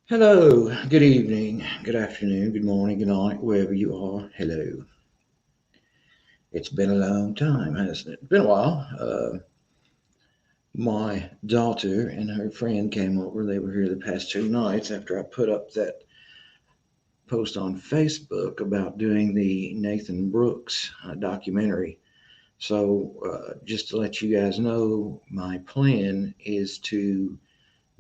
Hello, good evening, good afternoon, good morning, good night, wherever you are. Hello. It's been a long time, hasn't it? It's been a while. My daughter and her friend came over. They were here the past 2 nights after I put up that post on Facebook about doing the Nathan Brooks documentary. So, just to let you guys know, my plan is to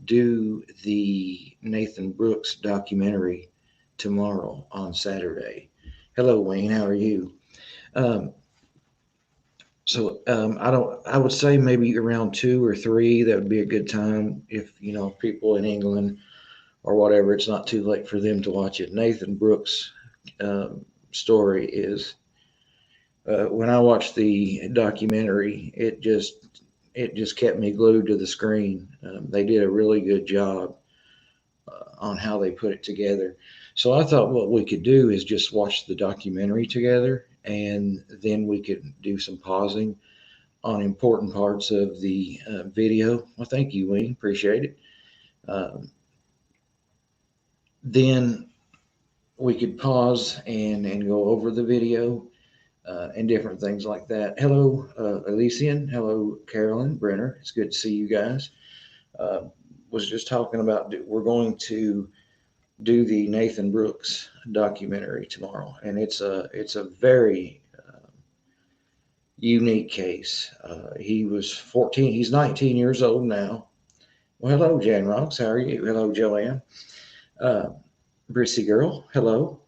do the Nathan Brooks documentary tomorrow on Saturday. Hello, Wayne. How are you? Um, I don't. I would say maybe around 2 or 3. That would be a good time if people in England or whatever. It's not too late for them to watch it. Nathan Brooks' story is when I watched the documentary, it just kept me glued to the screen. They did a really good job on how they put it together. So I thought what we could do is just watch the documentary together, and then we could do some pausing on important parts of the video. Well, thank you, Wayne. Appreciate it. Um, then we could pause and go over the video and different things like that. Hello, Elysian. Hello, Carolyn, Brenner. It's good to see you guys. Uh, was just talking about we're going to do the Nathan Brooks documentary tomorrow, and it's a very unique case. He was 14. He's 19 years old now. Well, hello, Jan Rocks. How are you? Hello, Joanne. Uh, Brissy girl. Hello.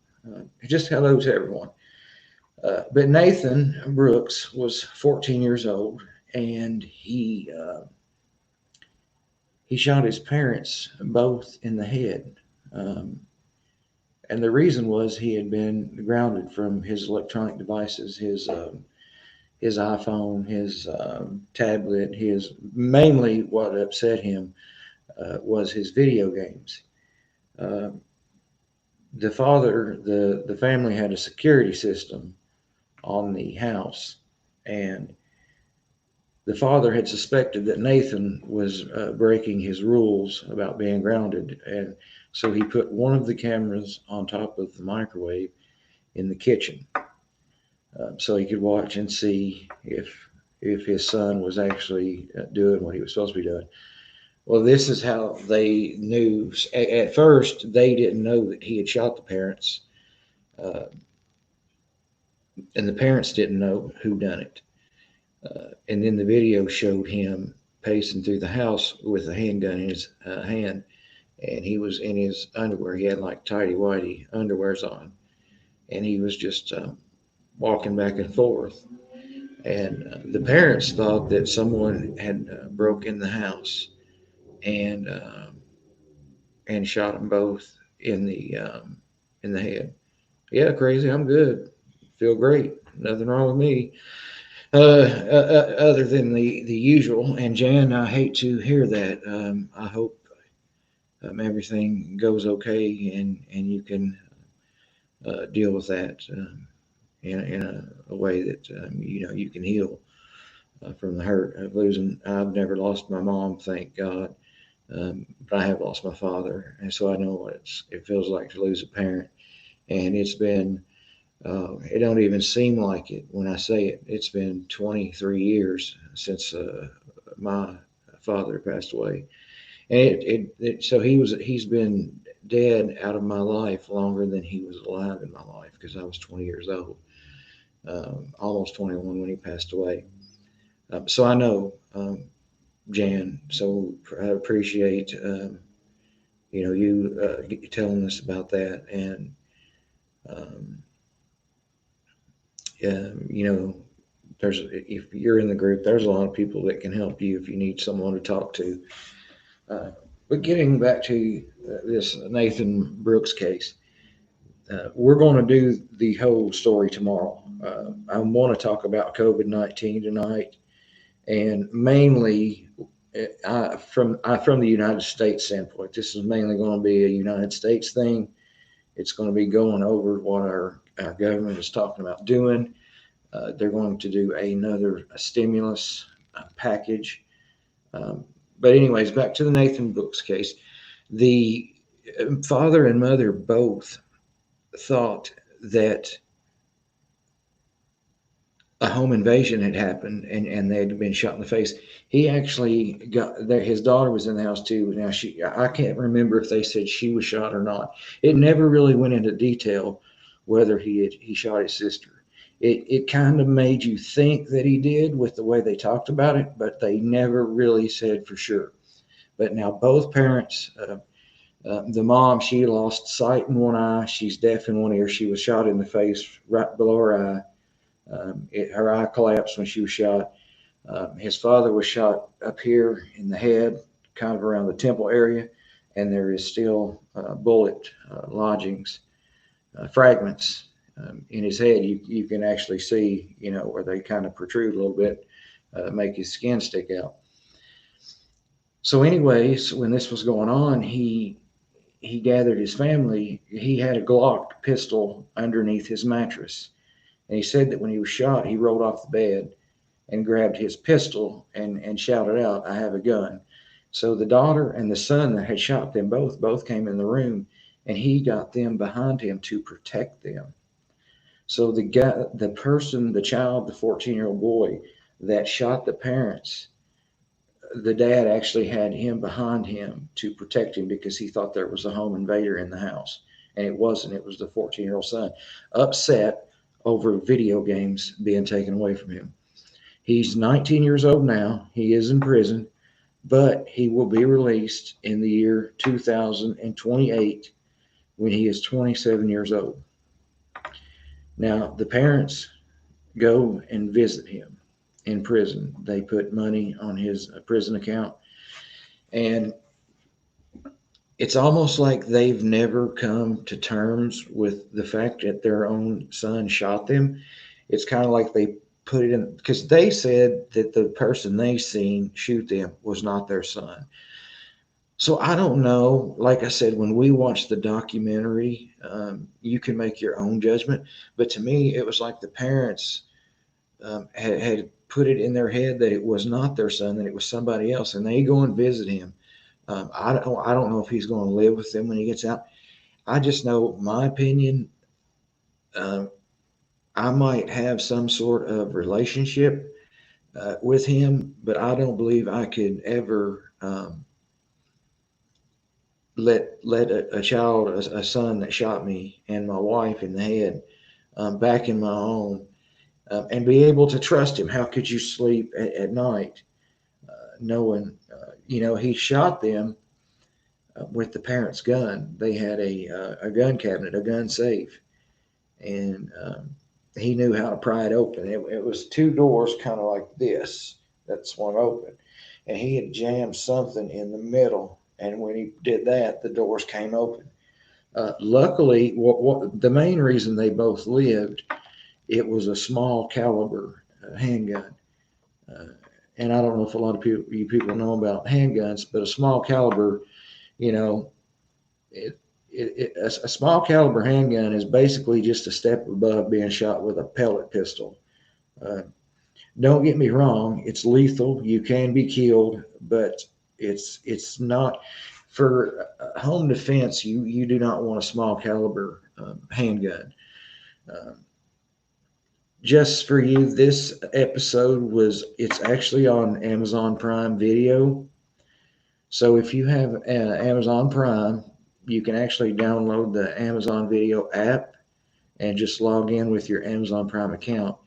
Just hello to everyone. But Nathan Brooks was 14 years old, and he shot his parents both in the head. Um, and the reason was he had been grounded from his electronic devices, his iPhone, his tablet. His mainly what upset him was his video games. Uh, the family had a security system on the house, and the father had suspected that Nathan was breaking his rules about being grounded, and so he put one of the cameras on top of the microwave in the kitchen, so he could watch and see if his son was actually doing what he was supposed to be doing. Well, this is how they knew. At first, they didn't know that he had shot the parents, uh, and the parents didn't know who done it. And then the video showed him pacing through the house with a handgun in his hand, and he was in his underwear. He had like tidy whitey underwears on, and he was just walking back and forth. And the parents thought that someone had broke in the house and and shot them both in the head. Yeah, crazy. I'm good. Feel great. Nothing wrong with me. Other than the usual. And Jan, I hate to hear that. I hope everything goes okay and you can deal with that in a way that you can heal from the hurt of losing. I've never lost my mom, thank God, but I have lost my father, and so I know what it feels like to lose a parent. And it's been it don't even seem like it when I say it. It's been 23 years since my father passed away, and so he's been dead out of my life longer than he was alive in my life because I was 20 years old, almost 21 when he passed away. So I know, Jan. So I appreciate you telling us about that, and um, you know, there's if you're in the group, there's a lot of people that can help you if you need someone to talk to. Uh, but getting back to this Nathan Brooks case, we're going to do the whole story tomorrow. I want to talk about COVID-19 tonight, and mainly from the United States standpoint. This is mainly going to be a United States thing. It's going to be going over what our government is talking about doing. They're going to do another stimulus package. Um, but anyways, back to the Nathan Brooks case. The father and mother both thought that a home invasion had happened and they'd been shot in the face. He actually got there. His daughter was in the house too. Now I can't remember if they said she was shot or not. It never really went into detail whether he shot his sister. It kind of made you think that he did with the way they talked about it, but they never really said for sure. But now both parents, the mom, she lost sight in one eye. She's deaf in one ear. She was shot in the face right below her eye. Her eye collapsed when she was shot. His father was shot up here in the head, kind of around the temple area, and there is still bullet lodgings, fragments in his head. You can actually see, where they kind of protrude a little bit, make his skin stick out. So, anyways, when this was going on, he gathered his family. He had a Glock pistol underneath his mattress. And he said that when he was shot, he rolled off the bed and grabbed his pistol and shouted out, "I have a gun." So the daughter and the son that had shot them both came in the room, and he got them behind him to protect them. So the child, the 14-year-old boy that shot the parents, the dad actually had him behind him to protect him because he thought there was a home invader in the house. And it wasn't. It was the 14-year-old son, upset over video games being taken away from him. He's 19 years old now. He is in prison, but he will be released in the year 2028 when he is 27 years old. Now, the parents go and visit him in prison. They put money on his prison account, and it's almost like they've never come to terms with the fact that their own son shot them. It's kind of like they put it in because they said that the person they seen shoot them was not their son. So I don't know. Like I said, when we watched the documentary, you can make your own judgment. But to me, it was like the parents had put it in their head that it was not their son, that it was somebody else, and they go and visit him. I don't know if he's going to live with them when he gets out. I just know my opinion. Um, I might have some sort of relationship with him, but I don't believe I could ever let a child, a son that shot me and my wife in the head, back in my home, and be able to trust him. How could you sleep at night knowing, he shot them with the parents' gun? They had a gun cabinet, a gun safe, and he knew how to pry it open. It was two doors, kind of like this, that swung open, and he had jammed something in the middle. And when he did that, the doors came open. Luckily, what the main reason they both lived, it was a small caliber handgun. Uh, and I don't know if a lot of you people know about handguns, but a small caliber, you know, it, a small caliber handgun is basically just a step above being shot with a pellet pistol. Uh, don't get me wrong; it's lethal. You can be killed, but it's not for home defense. You do not want a small caliber handgun. Um, just for you, this episode it's actually on Amazon Prime Video. So if you have Amazon Prime, you can actually download the Amazon Video app and just log in with your Amazon Prime account.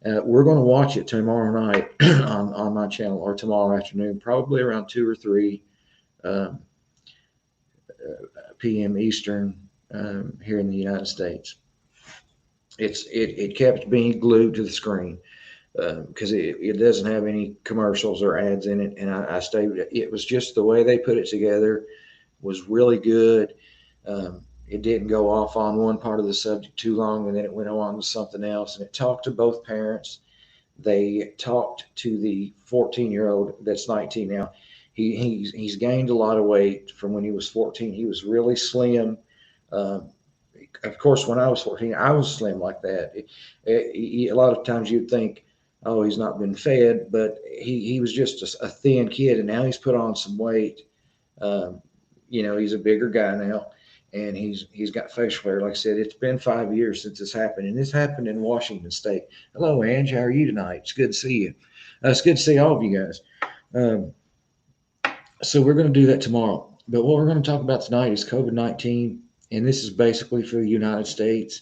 We're going to watch it tomorrow night on my channel, or tomorrow afternoon, probably around 2 or 3 um, p.m. Eastern, here in the United States. It kept being glued to the screen because it doesn't have any commercials or ads in it, and I stayed. It was just the way they put it together was really good. It didn't go off on one part of the subject too long, and then it went on to something else. And it talked to both parents. They talked to the 14-year-old that's 19 now. He's gained a lot of weight from when he was 14. He was really slim. Um, of course, when I was 14, I was slim like that. A lot of times you'd think, oh, he's not been fed, but he was just a thin kid, and now he's put on some weight. Um, he's a bigger guy now, and he's got facial hair. Like I said, it's been 5 years since this happened, and this happened in Washington State. Hello, Ange. How are you tonight? It's good to see you. It's good to see all of you guys. So we're going to do that tomorrow. But what we're going to talk about tonight is COVID-19, and this is basically for the United States.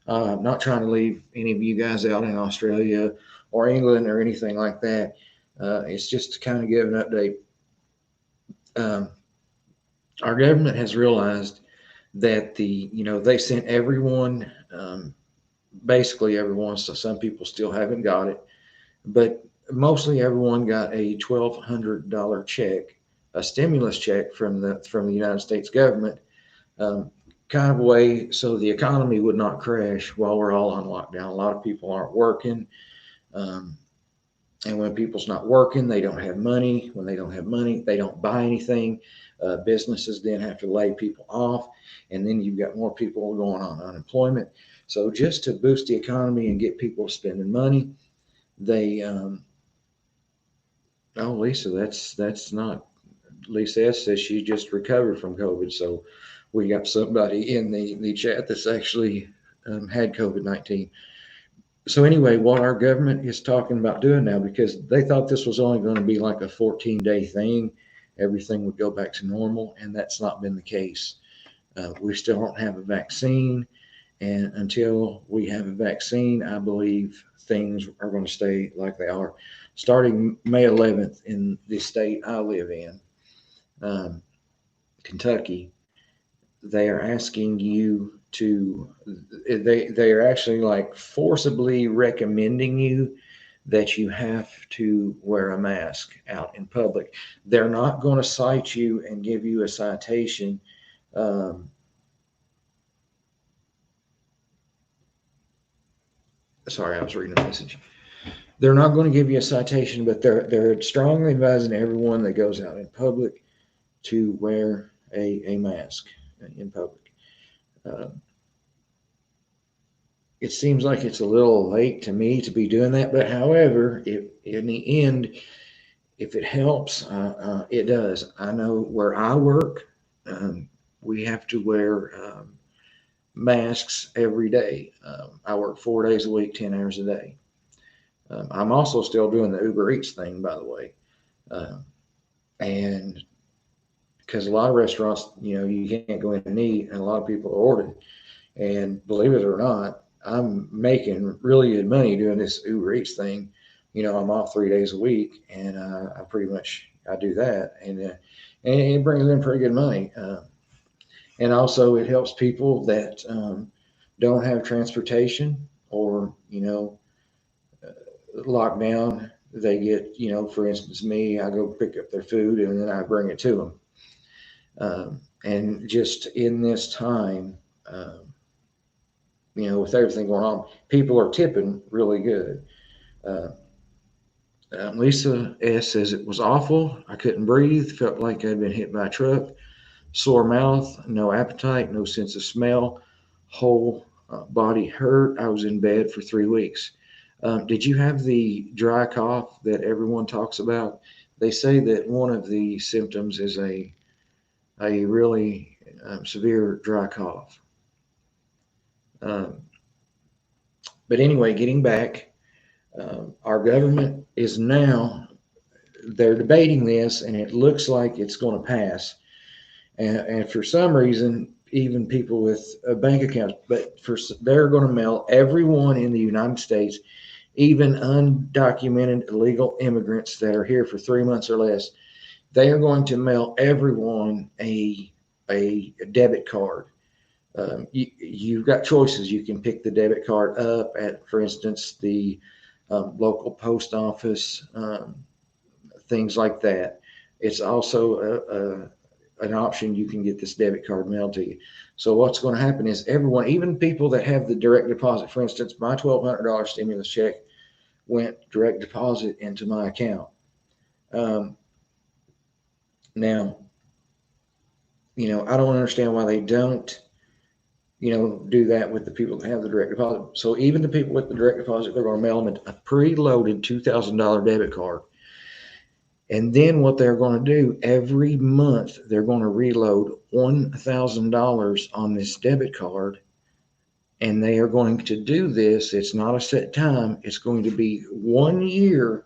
I'm not trying to leave any of you guys out in Australia or England or anything like that. It's just to kind of give an update. Our government has realized that they sent everyone, basically everyone. So some people still haven't got it, but mostly everyone got a $1,200 check, a stimulus check from the United States government, kind of a way so the economy would not crash while we're all on lockdown. A lot of people aren't working. And when people's not working, they don't have money. When they don't have money, they don't buy anything. Businesses then have to lay people off. And then you've got more people going on unemployment. So just to boost the economy and get people spending money, they, Lisa, that's not, Lisa S says she just recovered from COVID. So we got somebody in the chat that's actually had COVID-19. So anyway, what our government is talking about doing now, because they thought this was only going to be like a 14-day thing, everything would go back to normal, and that's not been the case. We still don't have a vaccine, and until we have a vaccine, I believe things are going to stay like they are. Starting May 11th in the state I live in, Kentucky, they are asking you to, they are actually like forcibly recommending you that you have to wear a mask out in public. They're not going to cite you and give you a citation. Sorry, I was reading a message. They're not going to give you a citation, but they're strongly advising everyone that goes out in public to wear a mask in public. It seems like it's a little late to me to be doing that, but however, if in the end, if it helps, it does. I know where I work, we have to wear masks every day. I work 4 days a week, 10 hours a day. I'm also still doing the Uber Eats thing, by the way. And because a lot of restaurants, you can't go in and eat, and a lot of people are ordering. And believe it or not, I'm making really good money doing this Uber Eats thing. I'm off 3 days a week, and I do that, and it brings in pretty good money. And also, it helps people that don't have transportation or lockdown. They get, for instance, me, I go pick up their food and then I bring it to them. And just in this time, with everything going on, people are tipping really good. Lisa S says it was awful. I couldn't breathe. Felt like I'd been hit by a truck. Sore mouth, no appetite, no sense of smell. Whole body hurt. I was in bed for 3 weeks. Did you have the dry cough that everyone talks about? They say that one of the symptoms is a really severe dry cough. But anyway, getting back, our government is now, they're debating this, and it looks like it's going to pass. And for some reason, even people with bank accounts, they're going to mail everyone in the United States, even undocumented illegal immigrants that are here for 3 months or less, they are going to mail everyone a debit card. You've got choices. You can pick the debit card up at, for instance, the local post office, things like that. It's also an option. You can get this debit card mailed to you. So what's going to happen is everyone, even people that have the direct deposit, for instance, my $1,200 stimulus check went direct deposit into my account. Now, I don't understand why they don't, do that with the people that have the direct deposit. So even the people with the direct deposit, they're going to mail them a preloaded $2,000 debit card. And then what they're going to do every month, they're going to reload $1,000 on this debit card. And they are going to do this. It's not a set time. It's going to be 1 year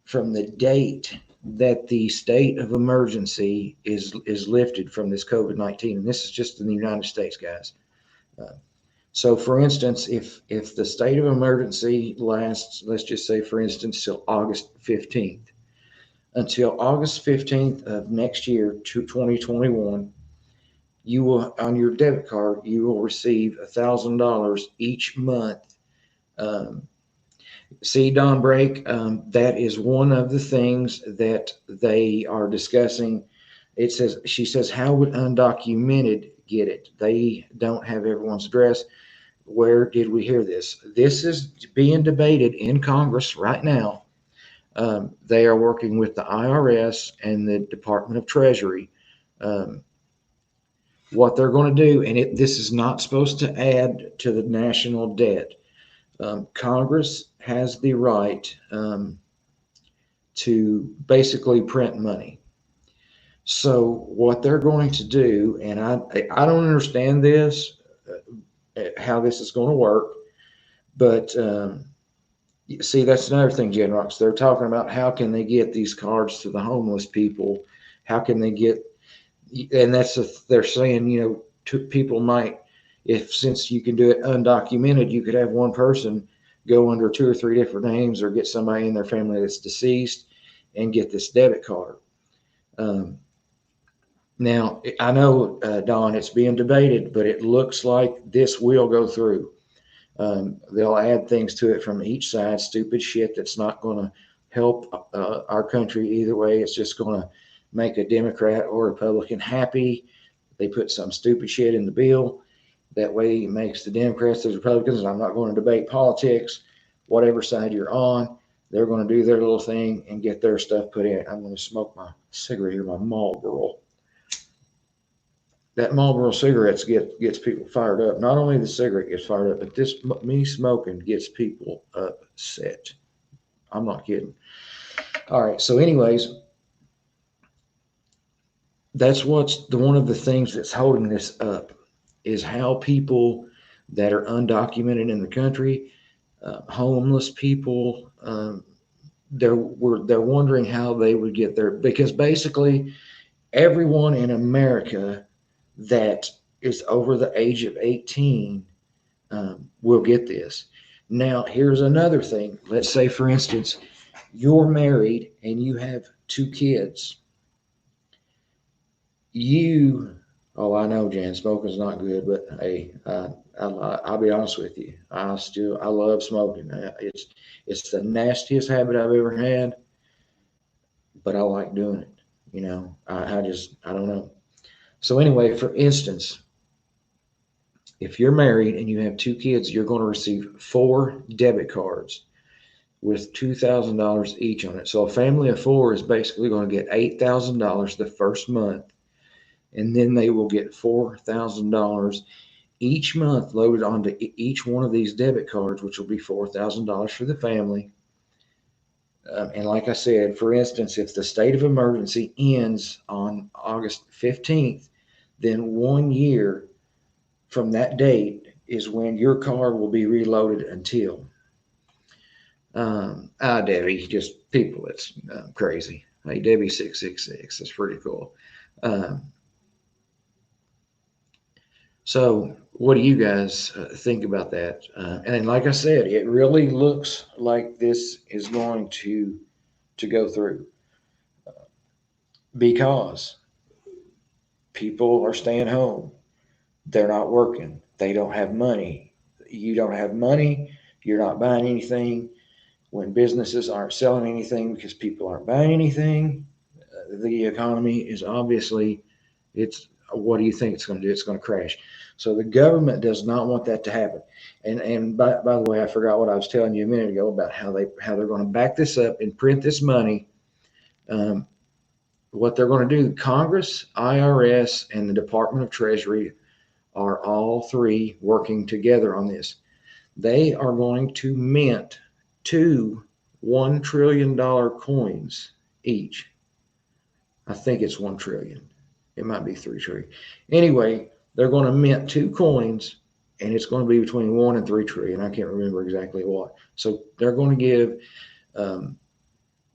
from the date that the state of emergency is lifted from this COVID-19. And this is just in the United States, guys. So, for instance, if the state of emergency lasts, let's just say, for instance, till August 15th, until August 15th of next year, 2021, you will, on your debit card, you will receive $1,000 each month. See, Don Break, that is one of the things that they are discussing. She says, how would undocumented get it? They don't have everyone's address. Where did we hear this? This is being debated in Congress right now. They are working with the IRS and the Department of Treasury. What they're going to do, and this is not supposed to add to the national debt. Congress has the right to basically print money. So what they're going to do, and I don't understand this, how this is going to work, but see, that's another thing, Jen Rocks. They're talking about how can they get these cards to the homeless people? How can they get, and they're saying, people might, since you can do it undocumented, you could have one person go under 2 or 3 different names or get somebody in their family that's deceased and get this debit card. Now, I know, Don, it's being debated, but it looks like this will go through. They'll add things to it from each side, stupid shit that's not going to help our country either way. It's just going to make a Democrat or Republican happy. They put some stupid shit in the bill. That way it makes the Democrats, the Republicans, and I'm not going to debate politics, whatever side you're on, they're going to do their little thing and get their stuff put in. I'm going to smoke my cigarette here, my Marlboro. That Marlboro cigarettes gets people fired up. Not only the cigarette gets fired up, but me smoking gets people upset. I'm not kidding. All right. So, anyways, that's one of the things that's holding this up is how people that are undocumented in the country, homeless people, they're wondering how they would get there, because basically everyone in America that is over the age of 18 will get this. Now, here's another thing. Let's say, for instance, you're married and you have 2 kids. I know, Jan, smoking's not good, but hey, I'll be honest with you. I love smoking. It's the nastiest habit I've ever had, but I like doing it. I don't know. So anyway, for instance, if you're married and you have 2 kids, you're going to receive 4 debit cards with $2,000 each on it. So a family of 4 is basically going to get $8,000 the first month, and then they will get $4,000 each month loaded onto each one of these debit cards, which will be $4,000 for the family. And like I said, for instance, if the state of emergency ends on August 15th, then 1 year from that date is when your card will be reloaded until. Debbie, just people, it's crazy. Hey, Debbie 666, that's pretty cool. So what do you guys think about that? And like I said, it really looks like this is going to go through because people are staying home. They're not working. They don't have money. You don't have money. You're not buying anything. When businesses aren't selling anything because people aren't buying anything, the economy is obviously, what do you think it's going to do? It's going to crash. So the government does not want that to happen. And by the way, I forgot what I was telling you a minute ago about how they're going to back this up and print this money. What they're going to do, Congress, IRS, and the Department of Treasury are all 3 working together on this. They are going to mint 2 $1 trillion coins each. I think it's 1 trillion. It might be 3 trillion. Anyway, they're going to mint 2 coins, and it's going to be between 1 and 3 trillion. I can't remember exactly what. So they're going to give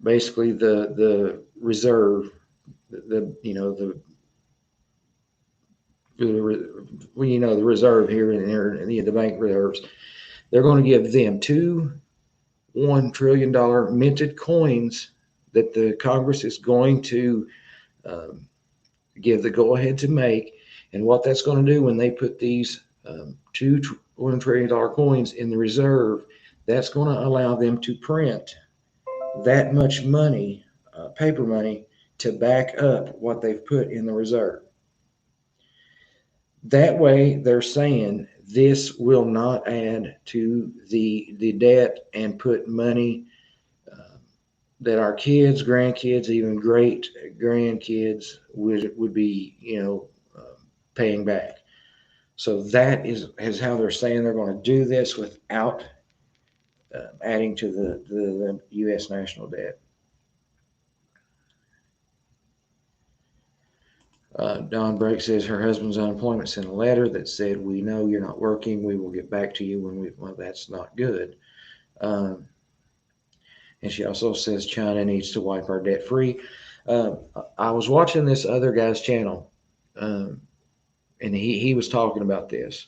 basically the reserve, the you know the reserve here in the bank reserves. They're going to give them two $1 trillion minted coins that the Congress is going to give the go ahead to make. And what that's going to do when they put these two $1 trillion coins in the reserve, that's going to allow them to print that much money, paper money, to back up what they've put in the reserve. That way, they're saying this will not add to the debt and put money that our kids, grandkids, even great grandkids would be, paying back. So that is how they're saying they're going to do this without adding to the U.S. national debt. Don Brake says her husband's unemployment sent a letter that said, "We know you're not working. We will get back to you when we." Well, that's not good. And she also says China needs to wipe our debt free. I was watching this other guy's channel, and he was talking about this,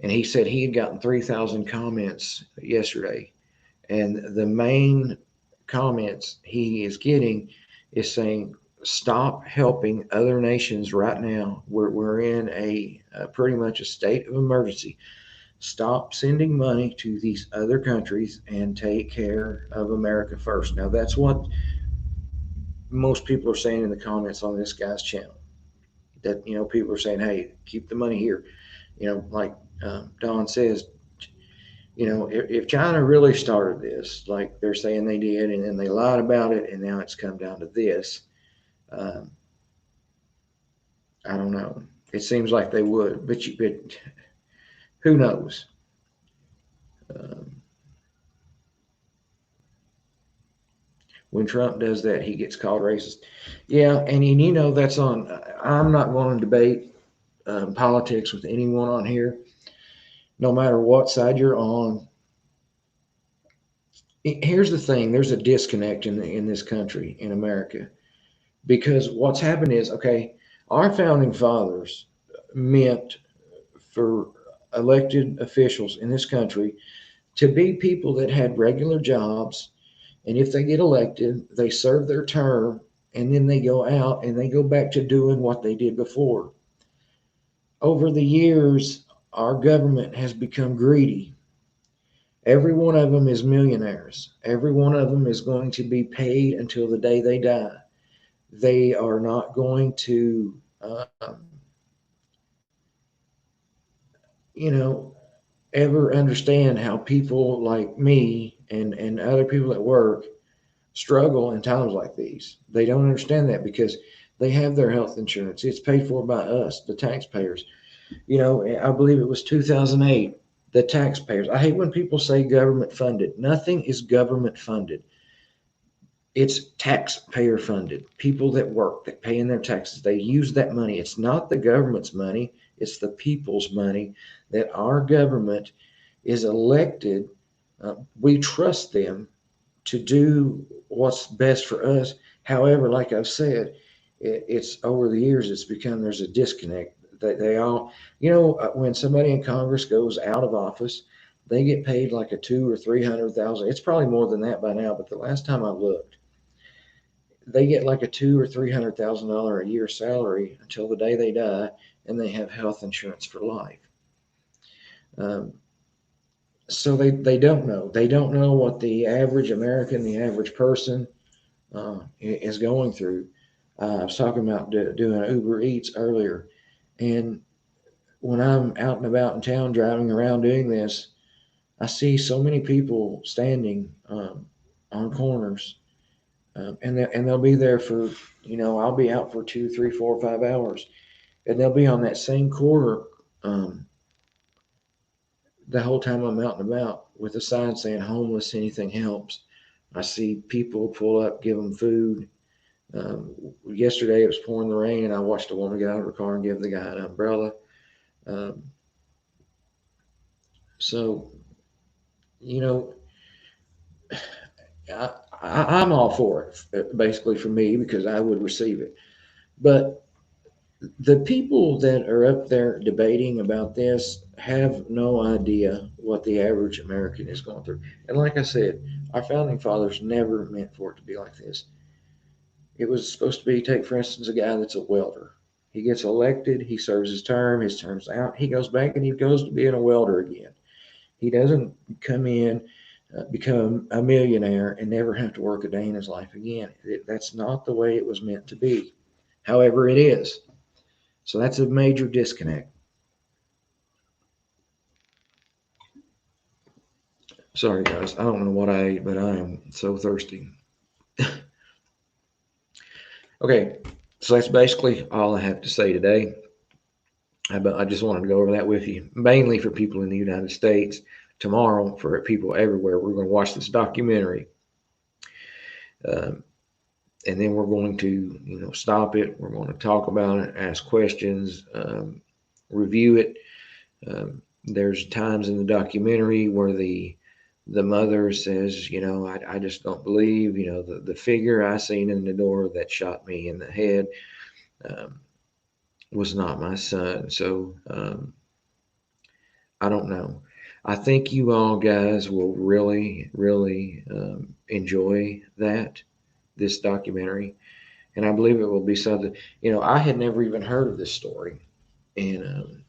and he said he had gotten 3,000 comments yesterday, and the main comments he is getting is saying, "Stop helping other nations right now. We're in a pretty much a state of emergency. Stop sending money to these other countries and take care of America first." Now, that's what most people are saying in the comments on this guy's channel. That, people are saying, "Hey, keep the money here." Like Don says, if China really started this, like they're saying they did, and then they lied about it, and now it's come down to this, I don't know. It seems like they would, but who knows? When Trump does that, he gets called racist. Yeah, and that's on. I'm not going to debate politics with anyone on here, no matter what side you're on. Here's the thing: there's a disconnect in this country, in America, because what's happened is, okay, our founding fathers meant for elected officials in this country to be people that had regular jobs, and if they get elected, they serve their term, and then they go out and they go back to doing what they did before. Over the years, our government has become greedy. Every one of them is millionaires. Every one of them is going to be paid until the day they die. They are not going to, you know, ever understand how people like me and other people at work struggle in times like these. They don't understand that because they have their health insurance. It's paid for by us, the taxpayers. I believe it was 2008, the taxpayers. I hate when people say government funded. Nothing is government funded. It's taxpayer funded. People that work, that pay in their taxes, they use that money. It's not the government's money, it's the people's money that our government is elected. We trust them to do what's best for us. However, like I've said, it's over the years, it's become there's a disconnect. They all, when somebody in Congress goes out of office, they get paid like a 200,000 or 300,000. It's probably more than that by now, but the last time I looked, they get like a $200,000 or $300,000 a year salary until the day they die, and they have health insurance for life. So they don't know. They don't know what the average American, the average person is going through. I was talking about doing Uber Eats earlier, and when I'm out and about in town driving around doing this, I see so many people standing on corners, and they'll be there for, I'll be out for 2, 3, 4, 5 hours, and they'll be on that same corner the whole time I'm out and about with a sign saying "homeless, anything helps." I see people pull up, give them food. Yesterday it was pouring the rain, and I watched a woman get out of her car and give the guy an umbrella. Um, so, you know, I'm all for it, basically for me, because I would receive it. But the people that are up there debating about this have no idea what the average American is going through. And like I said, our founding fathers never meant for it to be like this. It was supposed to be, take for instance, a guy that's a welder. He gets elected, he serves his term's out, he goes back and he goes to being a welder again. He doesn't come in, become a millionaire, and never have to work a day in his life again. That's not the way it was meant to be. However, it is. So that's a major disconnect. Sorry, guys. I don't know what I ate, but I am so thirsty. Okay, so that's basically all I have to say today. I just wanted to go over that with you, mainly for people in the United States. Tomorrow, for people everywhere, we're going to watch this documentary, um, and then we're going to, stop it. We're going to talk about it, ask questions, review it. There's times in the documentary where the mother says, I just don't believe, the figure I seen in the door that shot me in the head um, was not my son. So I don't know. I think you all guys will really, really enjoy this documentary. And I believe it will be something, I had never even heard of this story. And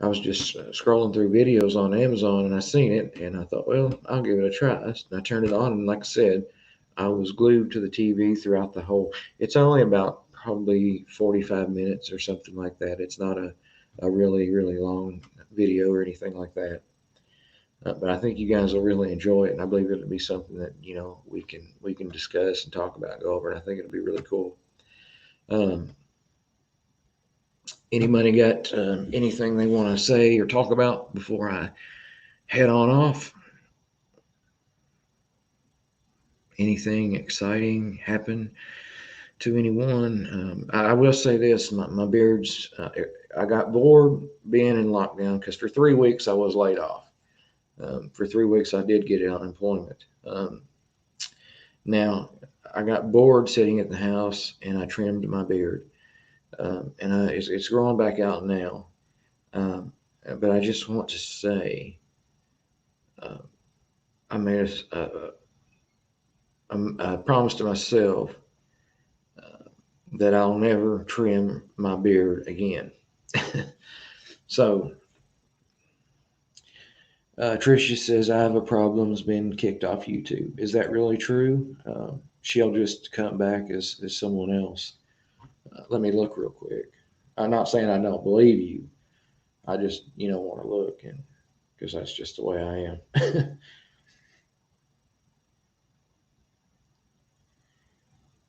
I was just scrolling through videos on Amazon, and I seen it, and I thought, well, I'll give it a try. And I turned it on, and like I said, I was glued to the TV throughout the whole. It's only about probably 45 minutes or something like that. It's not a really, really long video or anything like that. But I think you guys will really enjoy it, and I believe it'll be something that we can discuss and talk about, and go over, and I think it'll be really cool. Um, Anybody got anything they want to say or talk about before I head on off? Anything exciting happen to anyone? I will say this: my beard's. I got bored being in lockdown because for 3 weeks I was laid off. For 3 weeks I did get unemployment. Now I got bored sitting at the house and I trimmed my beard, and it's growing back out now. Um, but I just want to say, uh, I made a promise to myself that I'll never trim my beard again. So, Tricia says, I have a problem's been kicked off YouTube. Is that really true? She'll just come back as someone else. Let me look real quick. I'm not saying I don't believe you. I just, want to look, and because that's just the way I am.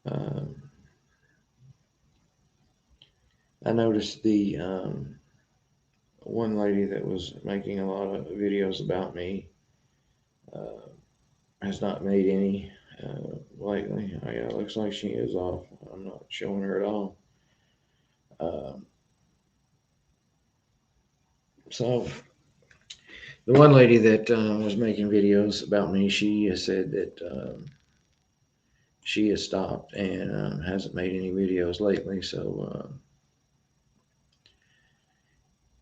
um, I noticed the one lady that was making a lot of videos about me uh, has not made any lately. Yeah, it looks like she is off. I'm not showing her at all. Um, so the one lady that was making videos about me, she has said that she has stopped and hasn't made any videos lately. So,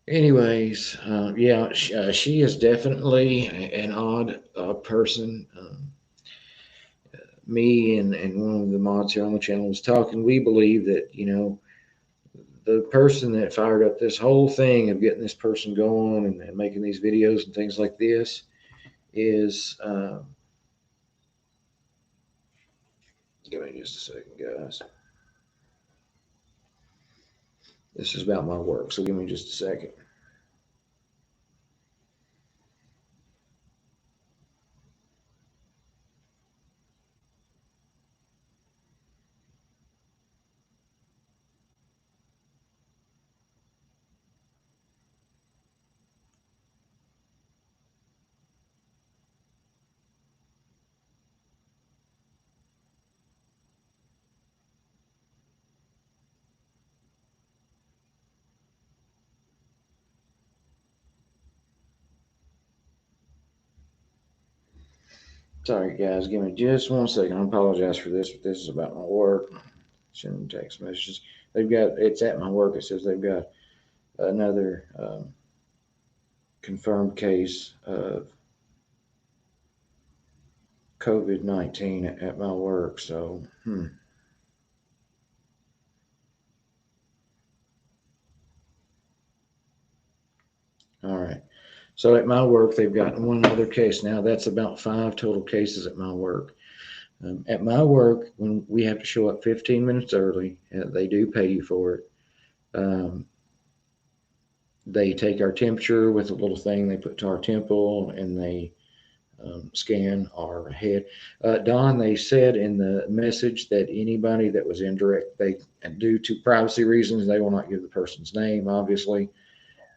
anyways, yeah, she is definitely an odd person. Me and one of the mods here on the channel was talking. We believe that the person that fired up this whole thing of getting this person going and making these videos and things like this is give me just a second, guys. This is about my work, so give me just a second. Sorry, guys. Give me just 1 second. I apologize for this, but this is about my work. Sending text messages. It's at my work. It says they've got another confirmed case of COVID-19 at my work. So, all right. So at my work, they've got one other case now. That's about 5 total cases at my work. At my work, when we have to show up 15 minutes early, they do pay you for it. Um, they take our temperature with a little thing they put to our temple, and they scan our head. Don, they said in the message that anybody that was indirect, due to privacy reasons, they will not give the person's name, obviously.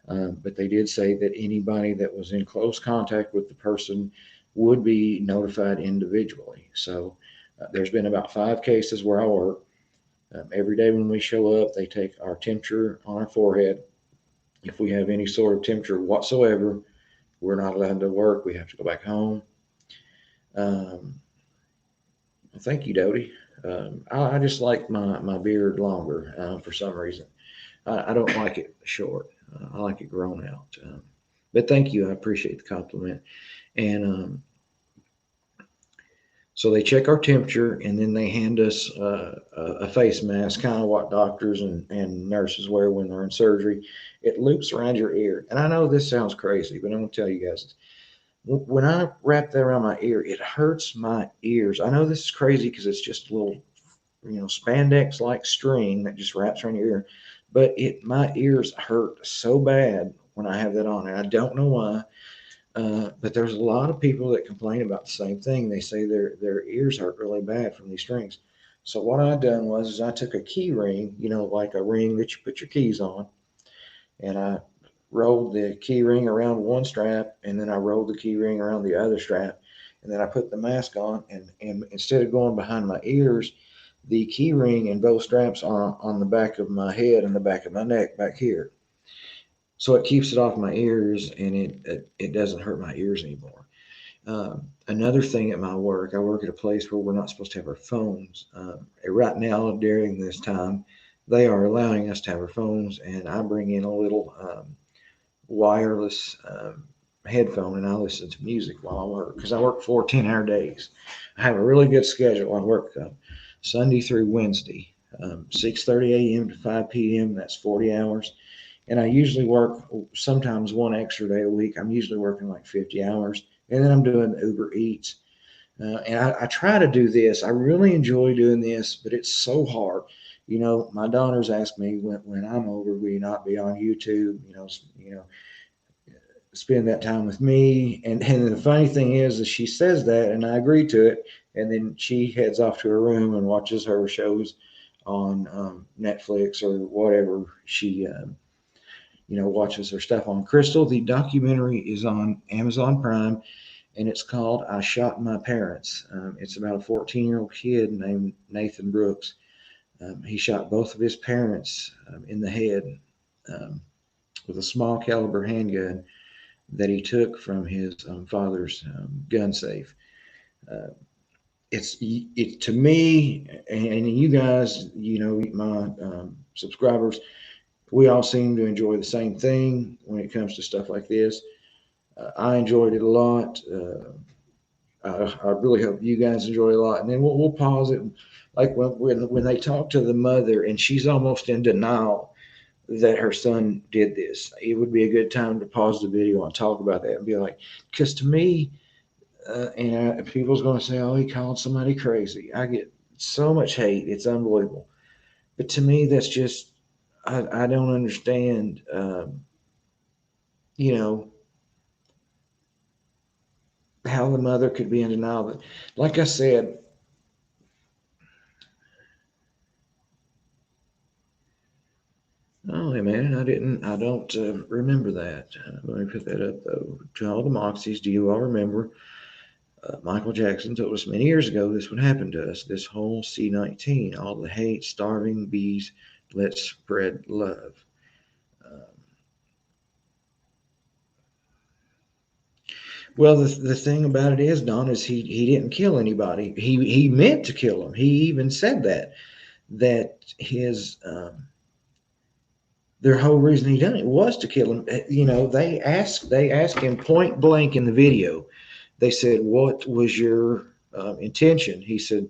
But they did say that anybody that was in close contact with the person would be notified individually. So there's been about 5 cases where I work. Every day when we show up, they take our temperature on our forehead. If we have any sort of temperature whatsoever, we're not allowed to work. We have to go back home. Um, Thank you, Dodie. I just like my beard longer for some reason. I don't like it short. I like it grown out. But thank you. I appreciate the compliment. And so they check our temperature, and then they hand us a face mask, kind of what doctors and nurses wear when they're in surgery. It loops around your ear. And I know this sounds crazy, but I'm going to tell you guys, when I wrap that around my ear, it hurts my ears. I know this is crazy because it's just a little, spandex like string that just wraps around your ear, but my ears hurt so bad when I have that on, and I don't know why. But there's a lot of people that complain about the same thing. They say their ears hurt really bad from these strings. So what I done was is I took a key ring, like a ring that you put your keys on, and I rolled the key ring around one strap, and then I rolled the key ring around the other strap, and then I put the mask on, and instead of going behind my ears, the key ring and both straps are on the back of my head and the back of my neck back here. So it keeps it off my ears, and it doesn't hurt my ears anymore. Another thing at my work, I work at a place where we're not supposed to have our phones. Right now, during this time, they are allowing us to have our phones, and I bring in a little wireless headphone, and I listen to music while I work because I work 4 10-hour days. I have a really good schedule. I work Sunday through Wednesday, 6:30 a.m. to 5 p.m. That's 40 hours. And I usually work sometimes one extra day a week. I'm usually working like 50 hours. And then I'm doing Uber Eats. And I try to do this. I really enjoy doing this, but it's so hard. My daughters ask me when I'm over, will you not be on YouTube? Spend that time with me. And the funny thing is she says that, and I agree to it. And then she heads off to her room and watches her shows on Netflix or whatever she watches her stuff on. Crystal, the documentary is on Amazon Prime, and it's called I Shot My Parents. It's about a 14-year-old kid named Nathan Brooks. He shot both of his parents in the head um, with a small caliber handgun that he took from his father's gun safe. Uh, it to me and you guys, my subscribers, we all seem to enjoy the same thing when it comes to stuff like this. I enjoyed it a lot. I really hope you guys enjoy it a lot. And then we'll pause it. Like when they talk to the mother and she's almost in denial that her son did this, it would be a good time to pause the video and talk about that and be like, because to me, people's going to say, oh, he called somebody crazy. I get so much hate. It's unbelievable. But to me, that's just, I don't understand, you know, how the mother could be in denial. But like I said, oh, hey man, I don't remember that. Let me put that up though. To all the Moxies, do you all remember Michael Jackson told us many years ago this would happen to us? This whole C-19, all the hate, starving bees, let's spread love. Um, Well, the thing about it is, Don, is he didn't kill anybody. He meant to kill them. He even said that his their whole reason he done it was to kill him. You know, they asked him point blank in the video. They said, "What was your intention?" He said,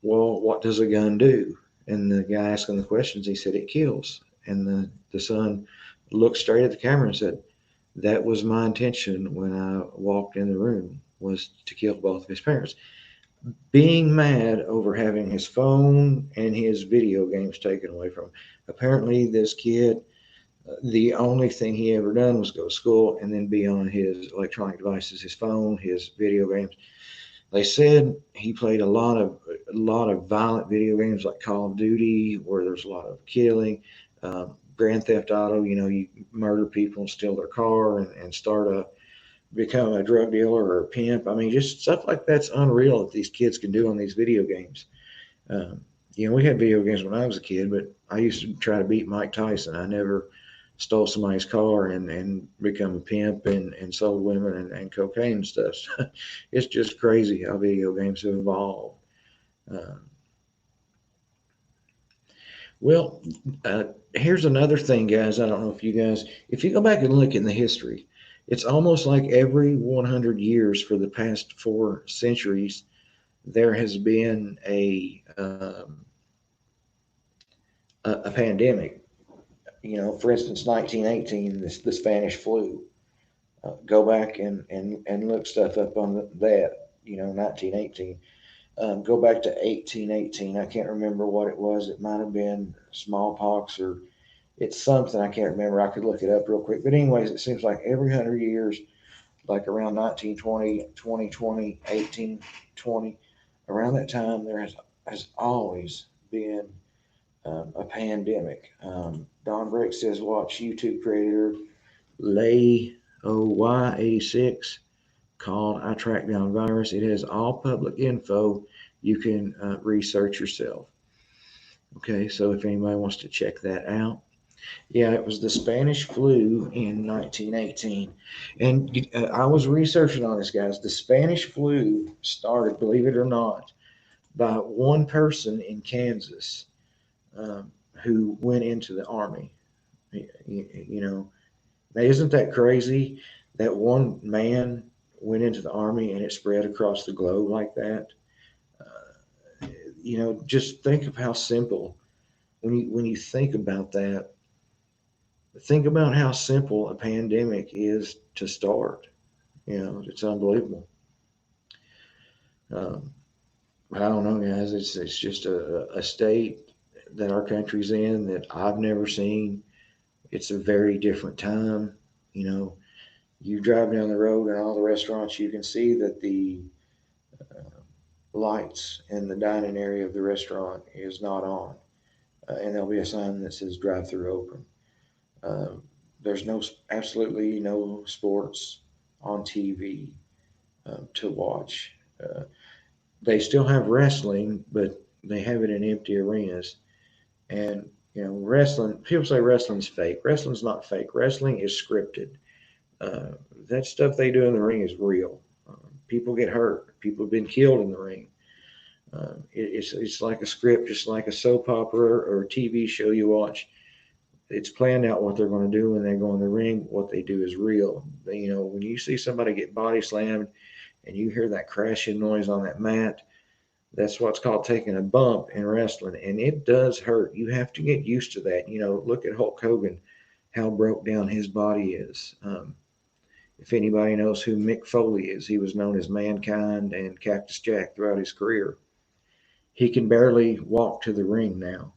"Well, what does a gun do?" And the guy asking the questions, he said, "It kills." And the son looked straight at the camera and said, "That was my intention when I walked in the room, was to kill both of his parents." Being mad over having his phone and his video games taken away from him. Apparently, this kid, the only thing he ever done was go to school and then be on his electronic devices, his phone, his video games. They said he played a lot of violent video games like Call of Duty, where there's a lot of killing. Grand Theft Auto, you know, you murder people and steal their car and start a become a drug dealer or a pimp. I mean, just stuff like that's unreal that these kids can do on these video games. Um, you know, we had video games when I was a kid, but I used to try to beat Mike Tyson. I never stole somebody's car and become a pimp and sold women and cocaine and stuff. It's just crazy how video games have evolved. Uh, well, uh, here's another thing, guys. I don't know if you guys, if you go back and look in the history, it's almost like every 100 years for the past 4 centuries, there has been a pandemic. You know, for instance, 1918, the Spanish flu. Go back and look stuff up on that. You know, 1918. Go back to 1818. I can't remember what it was. It might have been smallpox or it's something I can't remember. I could look it up real quick. But anyways, it seems like every 100 years, like around 1920, 2020, 1820, around that time, there has always been a pandemic. Don Breck says, watch YouTube creator Lay OY86 called I Track Down Virus. It has all public info you can research yourself. Okay, so if anybody wants to check that out. Yeah, it was the Spanish flu in 1918. And I was researching on this, guys. The Spanish flu started, believe it or not, by one person in Kansas um, who went into the army. You know, now isn't that crazy that one man went into the army and it spread across the globe like that? You know, just think of how simple when you think about that. Think about how simple a pandemic is to start. You know, it's unbelievable. Um, but I don't know, guys. It's just a state that our country's in that I've never seen. It's a very different time. You know, you drive down the road and all the restaurants, you can see that the lights in the dining area of the restaurant is not on, and there'll be a sign that says "drive-through open." Uh, there's absolutely no sports on TV to watch. They still have wrestling, but they have it in empty arenas. And you know, wrestling. People say wrestling's fake. Wrestling's not fake. Wrestling is scripted. Uh, that stuff they do in the ring is real. People get hurt. People have been killed in the ring. It's like a script, just like a soap opera or a TV show you watch. It's planned out what they're going to do when they go in the ring. What they do is real. You know, when you see somebody get body slammed and you hear that crashing noise on that mat, that's what's called taking a bump in wrestling, and it does hurt. You have to get used to that. You know, look at Hulk Hogan, how broke down his body is. If anybody knows who Mick Foley is, he was known as Mankind and Cactus Jack throughout his career. He can barely walk to the ring now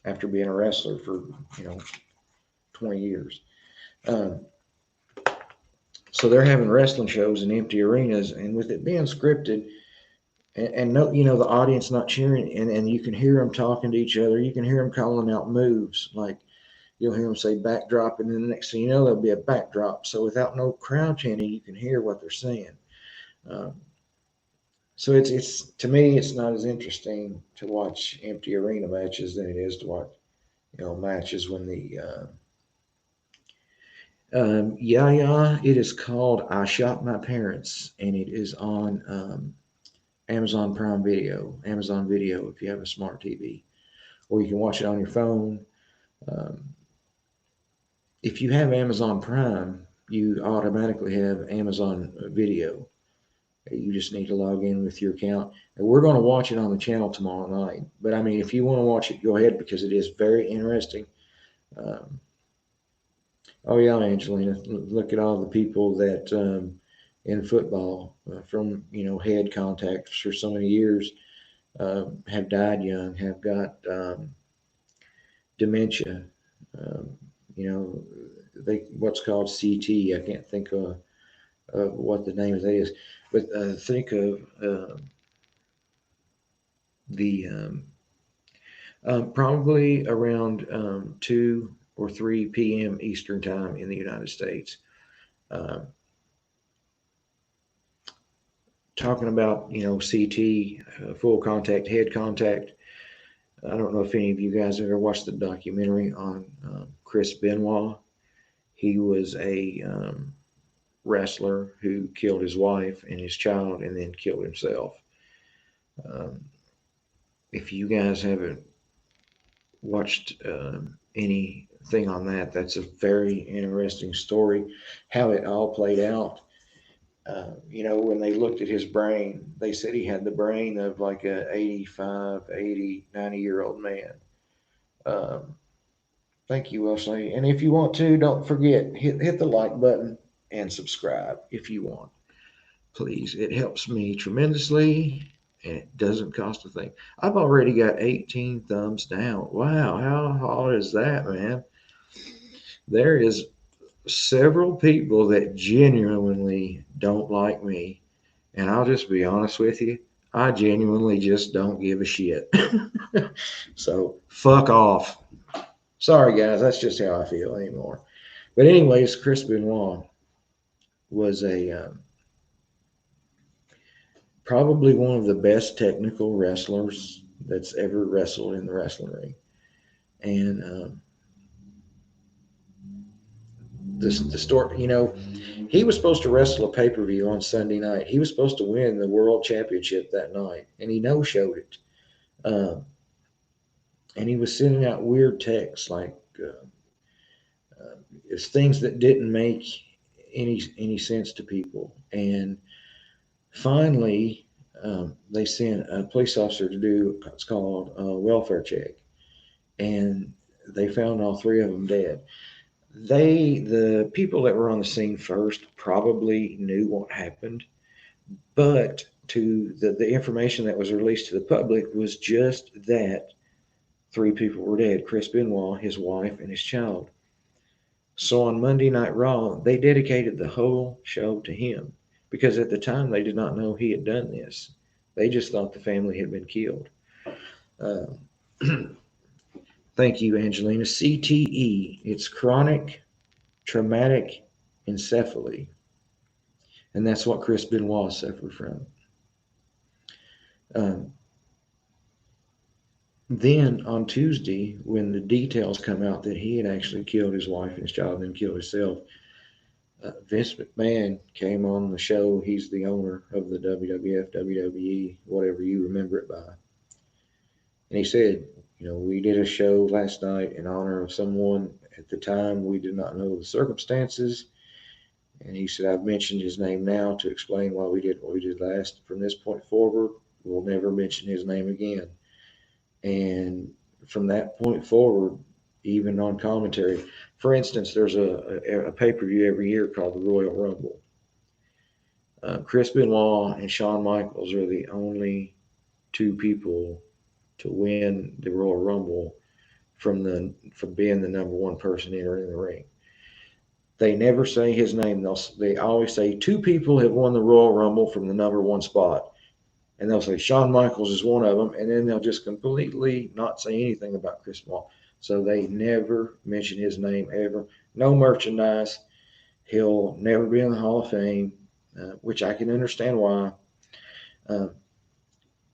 after being a wrestler for 20 years. Um, so they're having wrestling shows in empty arenas, and with it being scripted, and no, the audience not cheering, and you can hear them talking to each other. You can hear them calling out moves, like you'll hear them say backdrop, and then the next thing you know, there'll be a backdrop. So without no crowd chanting, you can hear what they're saying. Um, so it's to me, it's not as interesting to watch empty arena matches than it is to watch matches when Yeah, it is called I Shot My Parents, and it is on Amazon Prime Video, Amazon Video if you have a smart TV, or you can watch it on your phone. Um, if you have Amazon Prime, you automatically have Amazon Video. You just need to log in with your account. And we're going to watch it on the channel tomorrow night. But I mean, if you want to watch it, go ahead because it is very interesting. Um, oh yeah, Angelina, look at all the people that in football from head contacts for so many years have died young, have got dementia. Um, you know, what's called CT. I can't think of what the name of that is, but think of the probably around 2 or 3 p.m. Eastern time in the United States. Uh, Talking about CT, full contact, head contact. I don't know if any of you guys ever watched the documentary on Chris Benoit. He was a wrestler who killed his wife and his child and then killed himself. Um, if you guys haven't watched anything on that, that's a very interesting story, how it all played out. When they looked at his brain, they said he had the brain of like a 85, 80, 90-year-old man. Um, Thank you, Wesley. And if you want to, don't forget, hit the like button and subscribe if you want. Please. It helps me tremendously and it doesn't cost a thing. I've already got 18 thumbs down. Wow, how hard is that, man? There is several people that genuinely don't like me. And I'll just be honest with you, I genuinely just don't give a shit. So fuck off. Sorry, guys, that's just how I feel anymore. But anyways, Chris Benoit was a probably one of the best technical wrestlers that's ever wrestled in the wrestling ring. And the story, he was supposed to wrestle a pay per view on Sunday night. He was supposed to win the world championship that night, and he no showed it. Um, and he was sending out weird texts like it's things that didn't make any sense to people. And finally, they sent a police officer to do what's called a welfare check, and they found all three of them dead. The people that were on the scene first probably knew what happened, but to the information that was released to the public was just that three people were dead: Chris Benoit, his wife, and his child. So on Monday Night Raw, they dedicated the whole show to him because at the time they did not know he had done this. They just thought the family had been killed. Uh, Thank you, Angelina. CTE, it's chronic traumatic encephaly, and that's what Chris Benoit suffered from. Um, then on Tuesday, when the details come out that he had actually killed his wife and his child and then killed himself, Vince McMahon came on the show. He's the owner of the WWF, WWE, whatever you remember it by. And he said, we did a show last night in honor of someone. At the time, we did not know the circumstances. And he said, I've mentioned his name now to explain why we did what we did last. From this point forward, we'll never mention his name again. And from that point forward, even on commentary, for instance, there's a pay-per-view every year called the Royal Rumble. Chris Benoit and Shawn Michaels are the only two people to win the Royal Rumble from being the number one person entering the ring. They never say his name. They always say two people have won the Royal Rumble from the number one spot. And they'll say Shawn Michaels is one of them. And then they'll just completely not say anything about Chris Benoit. So they never mention his name ever. No merchandise. He'll never be in the Hall of Fame, which I can understand why. Uh,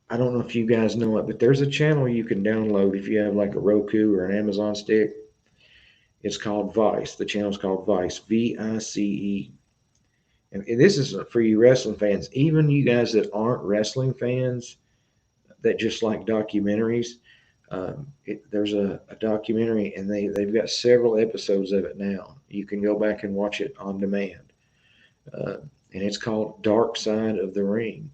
I don't know if you guys know it, but there's a channel you can download if you have like a Roku or an Amazon stick. It's called Vice. The channel's called Vice, VICE. And this is for you wrestling fans, even you guys that aren't wrestling fans, that just like documentaries. There's a documentary, and they've got several episodes of it now. You can go back and watch it on demand. Uh, and it's called Dark Side of the Ring.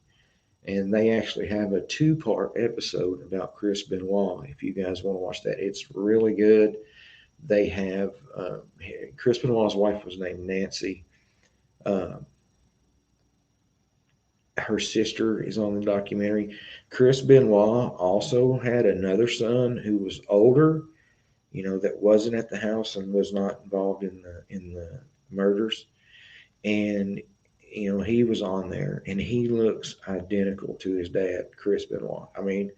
And they actually have a two-part episode about Chris Benoit. If you guys want to watch that, it's really good. They have Chris Benoit's wife was named Nancy. Uh, her sister is on the documentary. Chris Benoit also had another son who was older, that wasn't at the house and was not involved in the murders. And he was on there, and he looks identical to his dad, Chris Benoit. I mean,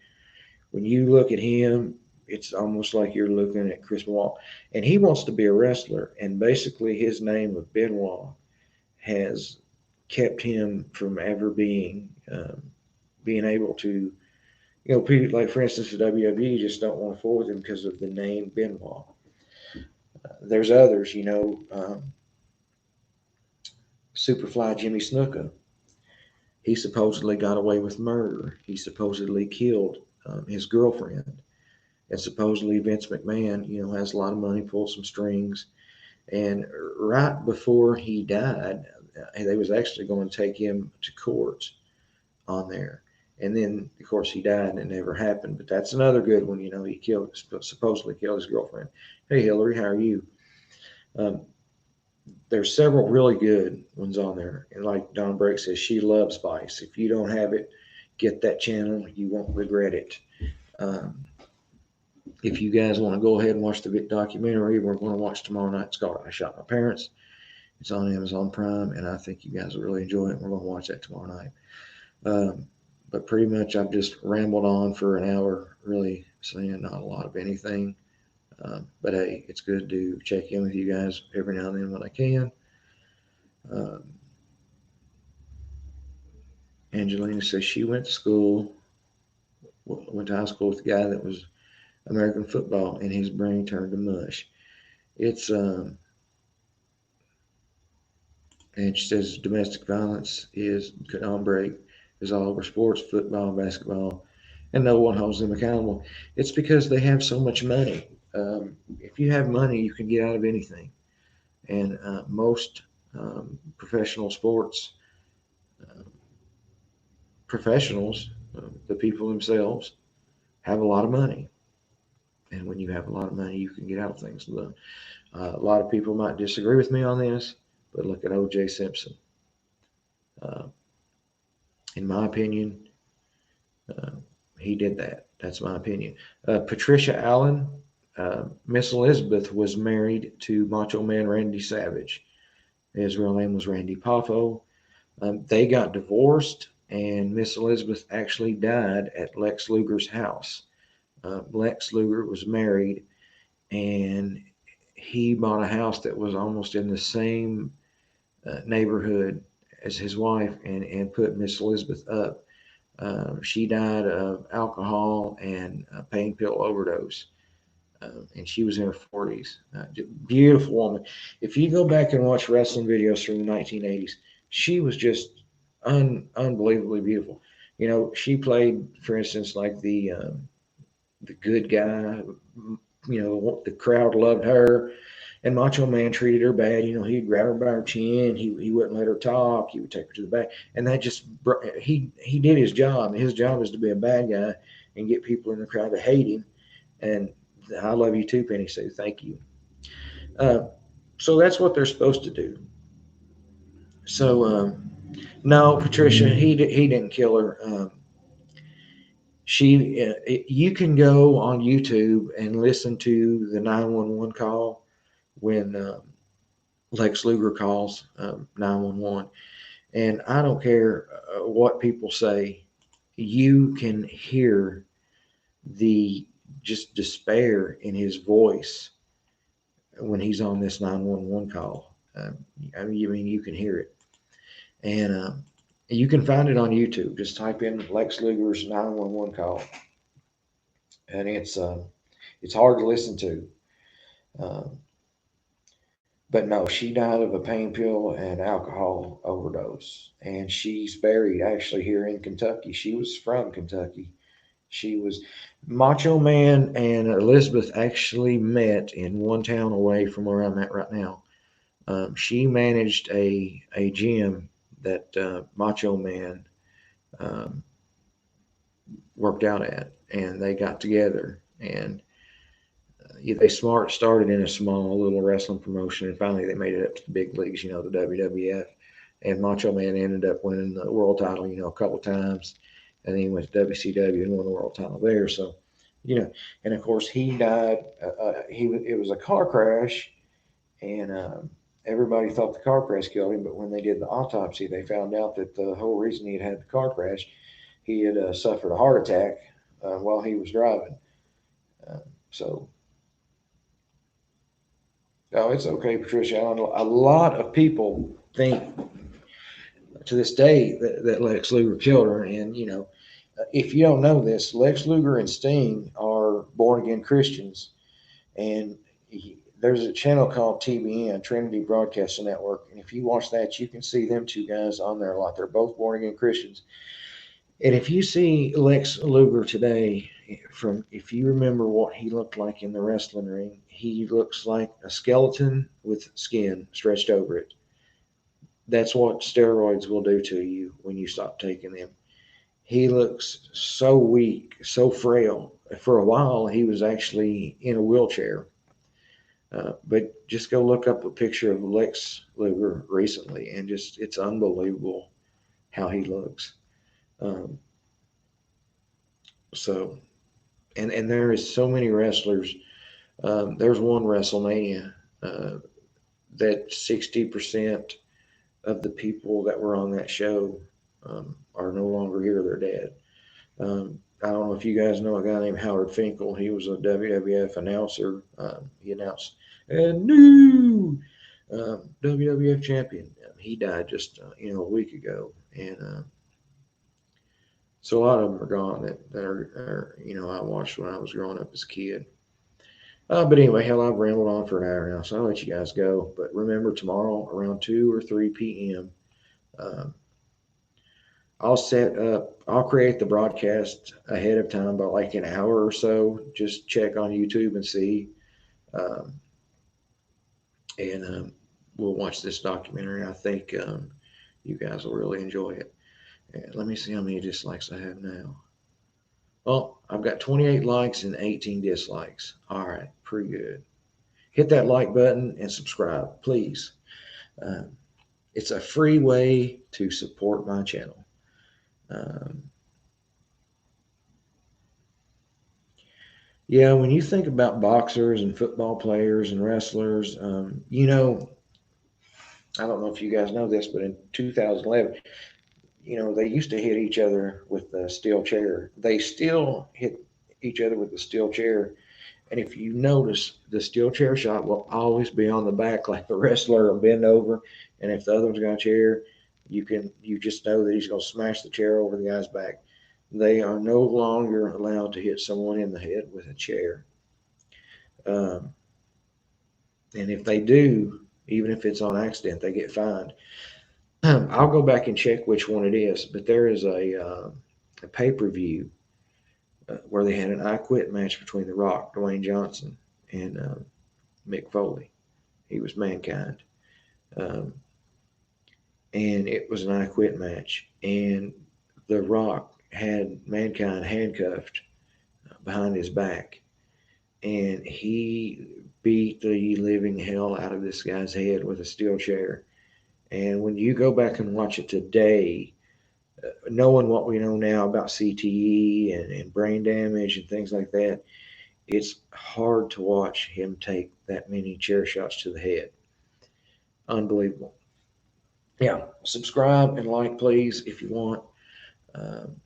when you look at him, it's almost like you're looking at Chris Benoit. And he wants to be a wrestler, and basically his name of Benoit has kept him from ever being able to, people like, for instance, the WWE just don't want to forward him because of the name Benoit. There's others, Superfly Jimmy Snuka. He supposedly got away with murder. He supposedly killed his girlfriend. And supposedly Vince McMahon, has a lot of money, pulled some strings. And right before he died, they was actually going to take him to court on there. And then, of course, he died and it never happened. But that's another good one. He supposedly killed his girlfriend. Hey, Hillary, how are you? There's several really good ones on there. And like Don Brake says, she loves Vice. If you don't have it, get that channel. You won't regret it. If you guys want to go ahead and watch the documentary we're going to watch tomorrow night, it's called I Shot My Parents. It's on Amazon Prime, and I think you guys will really enjoy it. We're going to watch that tomorrow night. But pretty much I've just rambled on for an hour, really saying not a lot of anything. But hey, it's good to check in with you guys every now and then when I can. Angelina says she went to high school with a guy that was American football, and his brain turned to mush. It's and she says domestic violence is on break is all over sports, football, basketball, and no one holds them accountable. It's because they have so much money. If you have money, you can get out of anything. And most professional sports professionals, the people themselves, have a lot of money. And when you have a lot of money, you can get out of things. A lot of people might disagree with me on this, but look at O.J. Simpson. In my opinion, he did that. That's my opinion. Patricia Allen, Miss Elizabeth was married to Macho Man Randy Savage. His real name was Randy Poffo. They got divorced, and Miss Elizabeth actually died at Lex Luger's house. Lex Luger was married, and he bought a house that was almost in the same neighborhood as his wife, and put Miss Elizabeth up. She died of alcohol and a pain pill overdose. And she was in her 40s. Beautiful woman. If you go back and watch wrestling videos from the 1980s, she was just unbelievably beautiful. She played, for instance, like the good guy. The crowd loved her, and Macho Man treated her bad. He'd grab her by her chin. He wouldn't let her talk. He would take her to the back, and that just he did his job. His job is to be a bad guy and get people in the crowd to hate him. And I love you too, Penny Sue. Thank you. So that's what they're supposed to do. So no, Patricia, he didn't kill her. You can go on YouTube and listen to the 911 call when Lex Luger calls 911, and I don't care what people say. You can hear the just despair in his voice when he's on this 911 call. You can hear it. And you can find it on YouTube. Just type in Lex Luger's 911 call. And it's hard to listen to. But no, she died of a pain pill and alcohol overdose. And she's buried actually here in Kentucky. She was from Kentucky. She was Macho Man and Elizabeth actually met in one town away from where I'm at right now. She managed a gym that Macho Man um, worked out at, and they got together and they started in a small little wrestling promotion, and finally they made it up to the big leagues, the WWF. And Macho Man ended up winning the world title, a couple times, and then he went to WCW and won the world title there. So, and of course he died. It was a car crash, and everybody thought the car crash killed him. But when they did the autopsy, they found out that the whole reason he had the car crash, he had suffered a heart attack while he was driving. Uh, so No, it's okay, Patricia. I know a lot of people think to this day that Lex Luger killed her. And, if you don't know this, Lex Luger and Sting are born again Christians. And there's a channel called TBN, Trinity Broadcasting Network. And if you watch that, you can see them two guys on there a lot. They're both born again Christians. And if you see Lex Luger today, if you remember what he looked like in the wrestling ring, he looks like a skeleton with skin stretched over it. That's what steroids will do to you when you stop taking them. He looks so weak, so frail. For a while, he was actually in a wheelchair. But just go look up a picture of Lex Luger recently, and it's unbelievable how he looks. Um, so, and there is so many wrestlers. There's one WrestleMania uh, that 60% of the people that were on that show are no longer here. They're dead. I don't know if you guys know a guy named Howard Finkel. He was a WWF announcer. He announced a new WWF champion. He died just a week ago, and so a lot of them are gone that are I watched when I was growing up as a kid. But anyway, hell, I've rambled on for an hour now, so I'll let you guys go. But remember, tomorrow around 2 or 3 p.m., um, I'll create the broadcast ahead of time by like an hour or so. Just check on YouTube and see. Um, and we'll watch this documentary. I think you guys will really enjoy it. And let me see how many dislikes I have now. Well, I've got 28 likes and 18 dislikes. All right, pretty good. Hit that like button and subscribe, please. Um, it's a free way to support my channel. Um, Yeah, when you think about boxers and football players and wrestlers, I don't know if you guys know this, but in 2011, they used to hit each other with a steel chair. They still hit each other with a steel chair. And if you notice, the steel chair shot will always be on the back, like the wrestler will bend over. And if the other one's got a chair, you just know that he's going to smash the chair over the guy's back. They are no longer allowed to hit someone in the head with a chair. Um, and if they do, even if it's on accident, they get fined. I'll go back and check which one it is, but there is a pay per view where they had an I Quit match between The Rock, Dwayne Johnson, and Mick Foley. He was Mankind. Um, and it was an I Quit match. And The Rock had Mankind handcuffed behind his back. And he beat the living hell out of this guy's head with a steel chair. And when you go back and watch it today, knowing what we know now about CTE and brain damage and things like that, it's hard to watch him take that many chair shots to the head. Unbelievable. Yeah, subscribe and like, please, if you want. Um,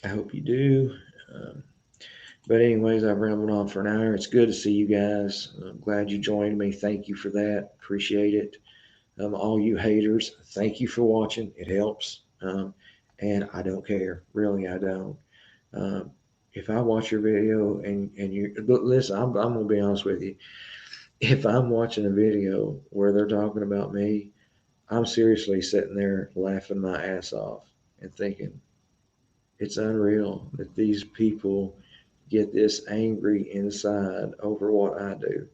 I hope you do. Um, but anyways, I've rambled on for an hour. It's good to see you guys. I'm glad you joined me. Thank you for that. Appreciate it. All you haters, thank you for watching. It helps. And I don't care. Really, I don't. Um, if I watch your video and you listen, I'm going to be honest with you. if I'm watching a video where they're talking about me, I'm seriously sitting there laughing my ass off and thinking, it's unreal that these people get this angry inside over what I do.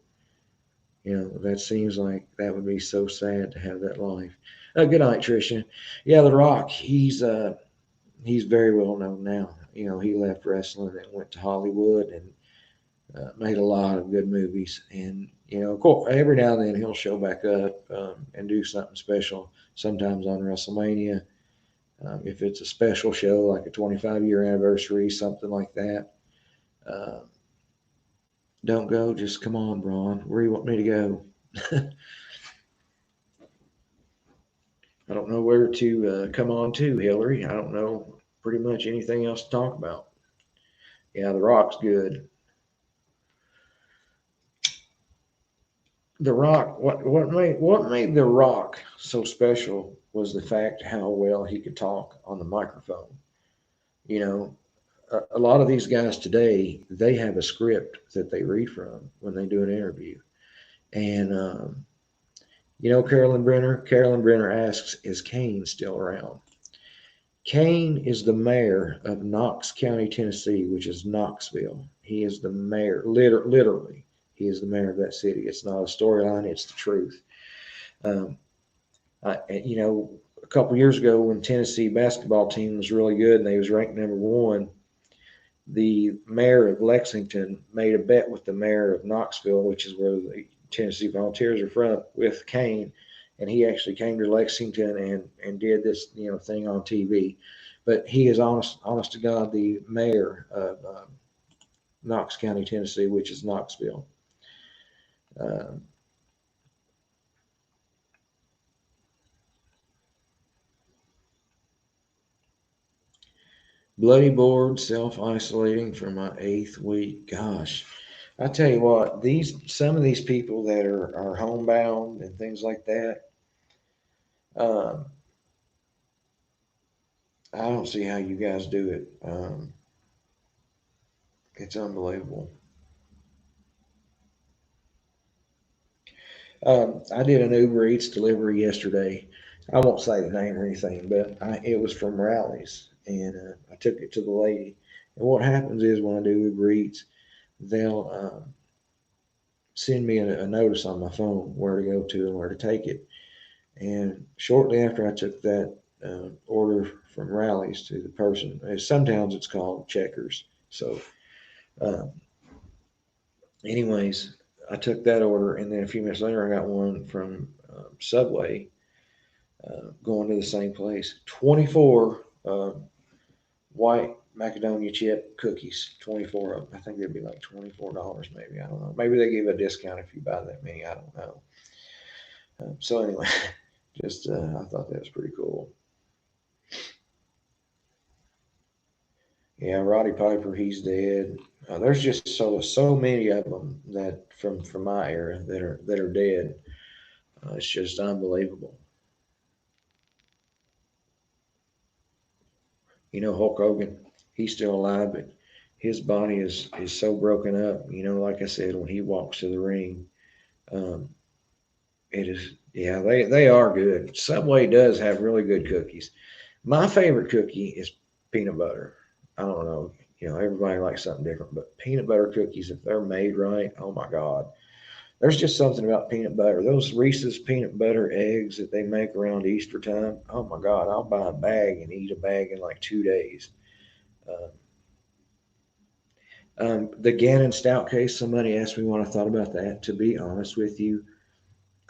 That seems like that would be so sad to have that life. Good night, Tricia. Yeah, The Rock, he's very well known now. He left wrestling and went to Hollywood and made a lot of good movies. And of course, every now and then he'll show back up and do something special. Sometimes on WrestleMania, if it's a special show like a 25-year anniversary, something like that. Uh, don't go, just come on, Braun. Where do you want me to go? I don't know where to come on to, Hillary. I don't know pretty much anything else to talk about. Yeah, The Rock's good. The Rock, what made The Rock so special was the fact how well he could talk on the microphone. You know, a lot of these guys today, they have a script that they read from when they do an interview. And Carolyn Brenner asks, "Is Kane still around?" Kane is the mayor of Knox County, Tennessee, which is Knoxville. He is the mayor, literally. He is the mayor of that city. It's not a storyline; it's the truth. Um, a couple years ago when Tennessee basketball team was really good and they was ranked number one, the mayor of Lexington made a bet with the mayor of Knoxville, which is where the Tennessee Volunteers are from, with Kane, and he actually came to Lexington and did this thing on TV. But he is honest to God, the mayor of Knox County, Tennessee, which is Knoxville. Uh, Bloody board, self-isolating for my 8th week. Gosh, I tell you what, some of these people that are homebound and things like that, um, I don't see how you guys do it. It's unbelievable. I did an Uber Eats delivery yesterday. I won't say the name or anything, but it was from Rallies, and I took it to the lady. And what happens is when I do Uber Eats, they'll send me a notice on my phone where to go to and where to take it. And shortly after I took that order from Rallies to the person, sometimes it's called Checkers. So, um, anyways, I took that order, and then a few minutes later, I got one from Subway going to the same place. 24 white macadamia chip cookies, 24 of them. I think they'd be like $24, maybe. I don't know. Maybe they give a discount if you buy that many. I don't know. So anyway, just I thought that was pretty cool. Yeah, Roddy Piper, he's dead. There's just so many of them that from my era that are dead. It's just unbelievable. Hulk Hogan, he's still alive, but his body is so broken up. Like I said, when he walks to the ring, um, it is yeah they are good. Subway does have really good cookies. My favorite cookie is peanut butter. I don't know. Everybody likes something different, but peanut butter cookies, if they're made right, oh my God. There's just something about peanut butter. Those Reese's peanut butter eggs that they make around Easter time, oh my God, I'll buy a bag and eat a bag in like 2 days. Uh, the Gannon Stout case, somebody asked me what I thought about that. To be honest with you,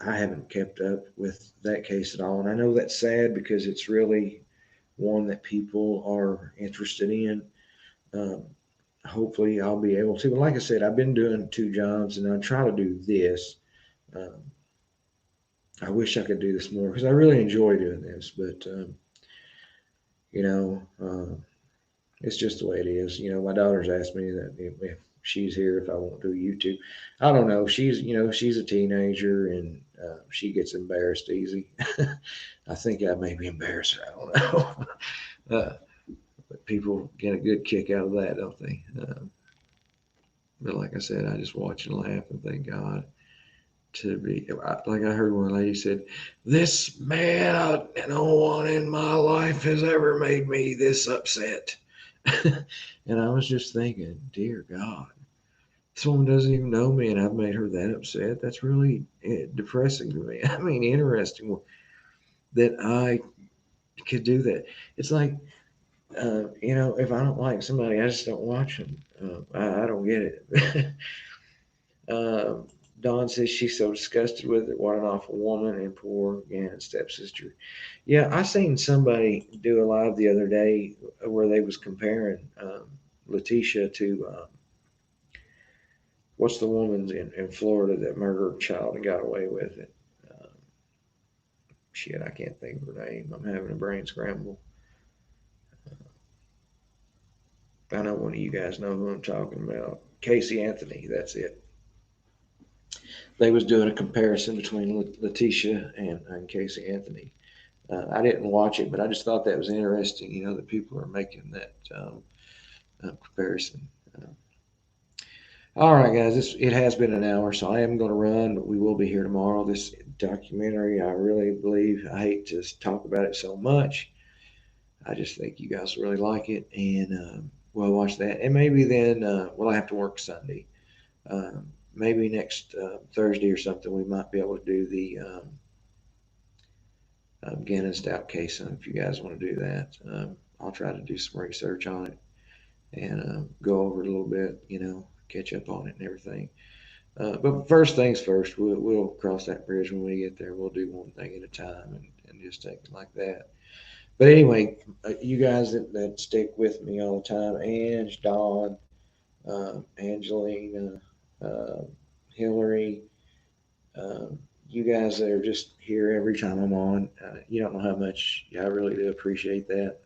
I haven't kept up with that case at all. And I know that's sad because it's really one that people are interested in. Um, Hopefully, I'll be able to. But like I said, I've been doing 2 jobs and I try to do this. Um, I wish I could do this more because I really enjoy doing this. But, you know, uh, it's just the way it is. My daughter's asked me that if she's here, if I won't do YouTube. I don't know. She's a teenager and she gets embarrassed easy. I think I may be embarrassed her. I don't know. But people get a good kick out of that, don't they? But like I said, I just watch and laugh and thank God. to be like I heard one lady said, "This man, no one in my life has ever made me this upset." And I was just thinking, dear God, this woman doesn't even know me, and I've made her that upset. That's really depressing to me. I mean, interesting that I could do that. It's like, if I don't like somebody, I just don't watch them. I don't get it. uh, Dawn says she's so disgusted with it. What an awful woman, and poor Gannon's stepsister. Yeah, I seen somebody do a live the other day where they was comparing Letitia to what's the woman in Florida that murdered a child and got away with it? Um, Shit, I can't think of her name. I'm having a brain scramble. I know one of you guys know who I'm talking about. Casey Anthony, that's it. They was doing a comparison between Letitia and Casey Anthony. I didn't watch it, but I just thought that was interesting. That people are making that comparison. Uh, all right, guys, it has been an hour, so I am going to run, but we will be here tomorrow. This documentary, I really believe, I hate to talk about it so much. I just think you guys really like it, and we'll watch that. And maybe then, I have to work Sunday. Maybe next Thursday or something, we might be able to do the Gannon Stout case. If you guys want to do that, I'll try to do some research on it and go over it a little bit, catch up on it and everything. But first things first, we'll cross that bridge when we get there. We'll do one thing at a time and just take it like that. But anyway, you guys that stick with me all the time, Ange, Dawn, Angelina, uh, Hillary, you guys that are just here every time I'm on, you don't know how much I really do appreciate that.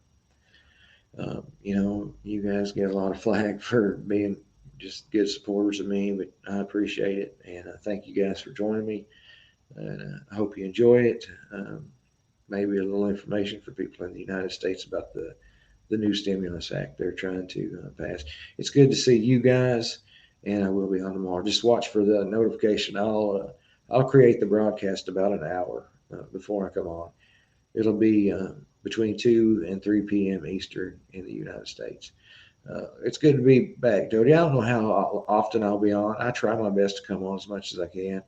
You guys get a lot of flack for being just good supporters of me, but I appreciate it, and thank you guys for joining me, and I hope you enjoy it. Maybe a little information for people in the United States about the new stimulus act they're trying to pass. It's good to see you guys, and I will be on tomorrow. Just watch for the notification. I'll create the broadcast about an hour before I come on. It'll be between 2 and 3 p.m. Eastern in the United States. It's good to be back, Jody. I don't know how often I'll be on. I try my best to come on as much as I can,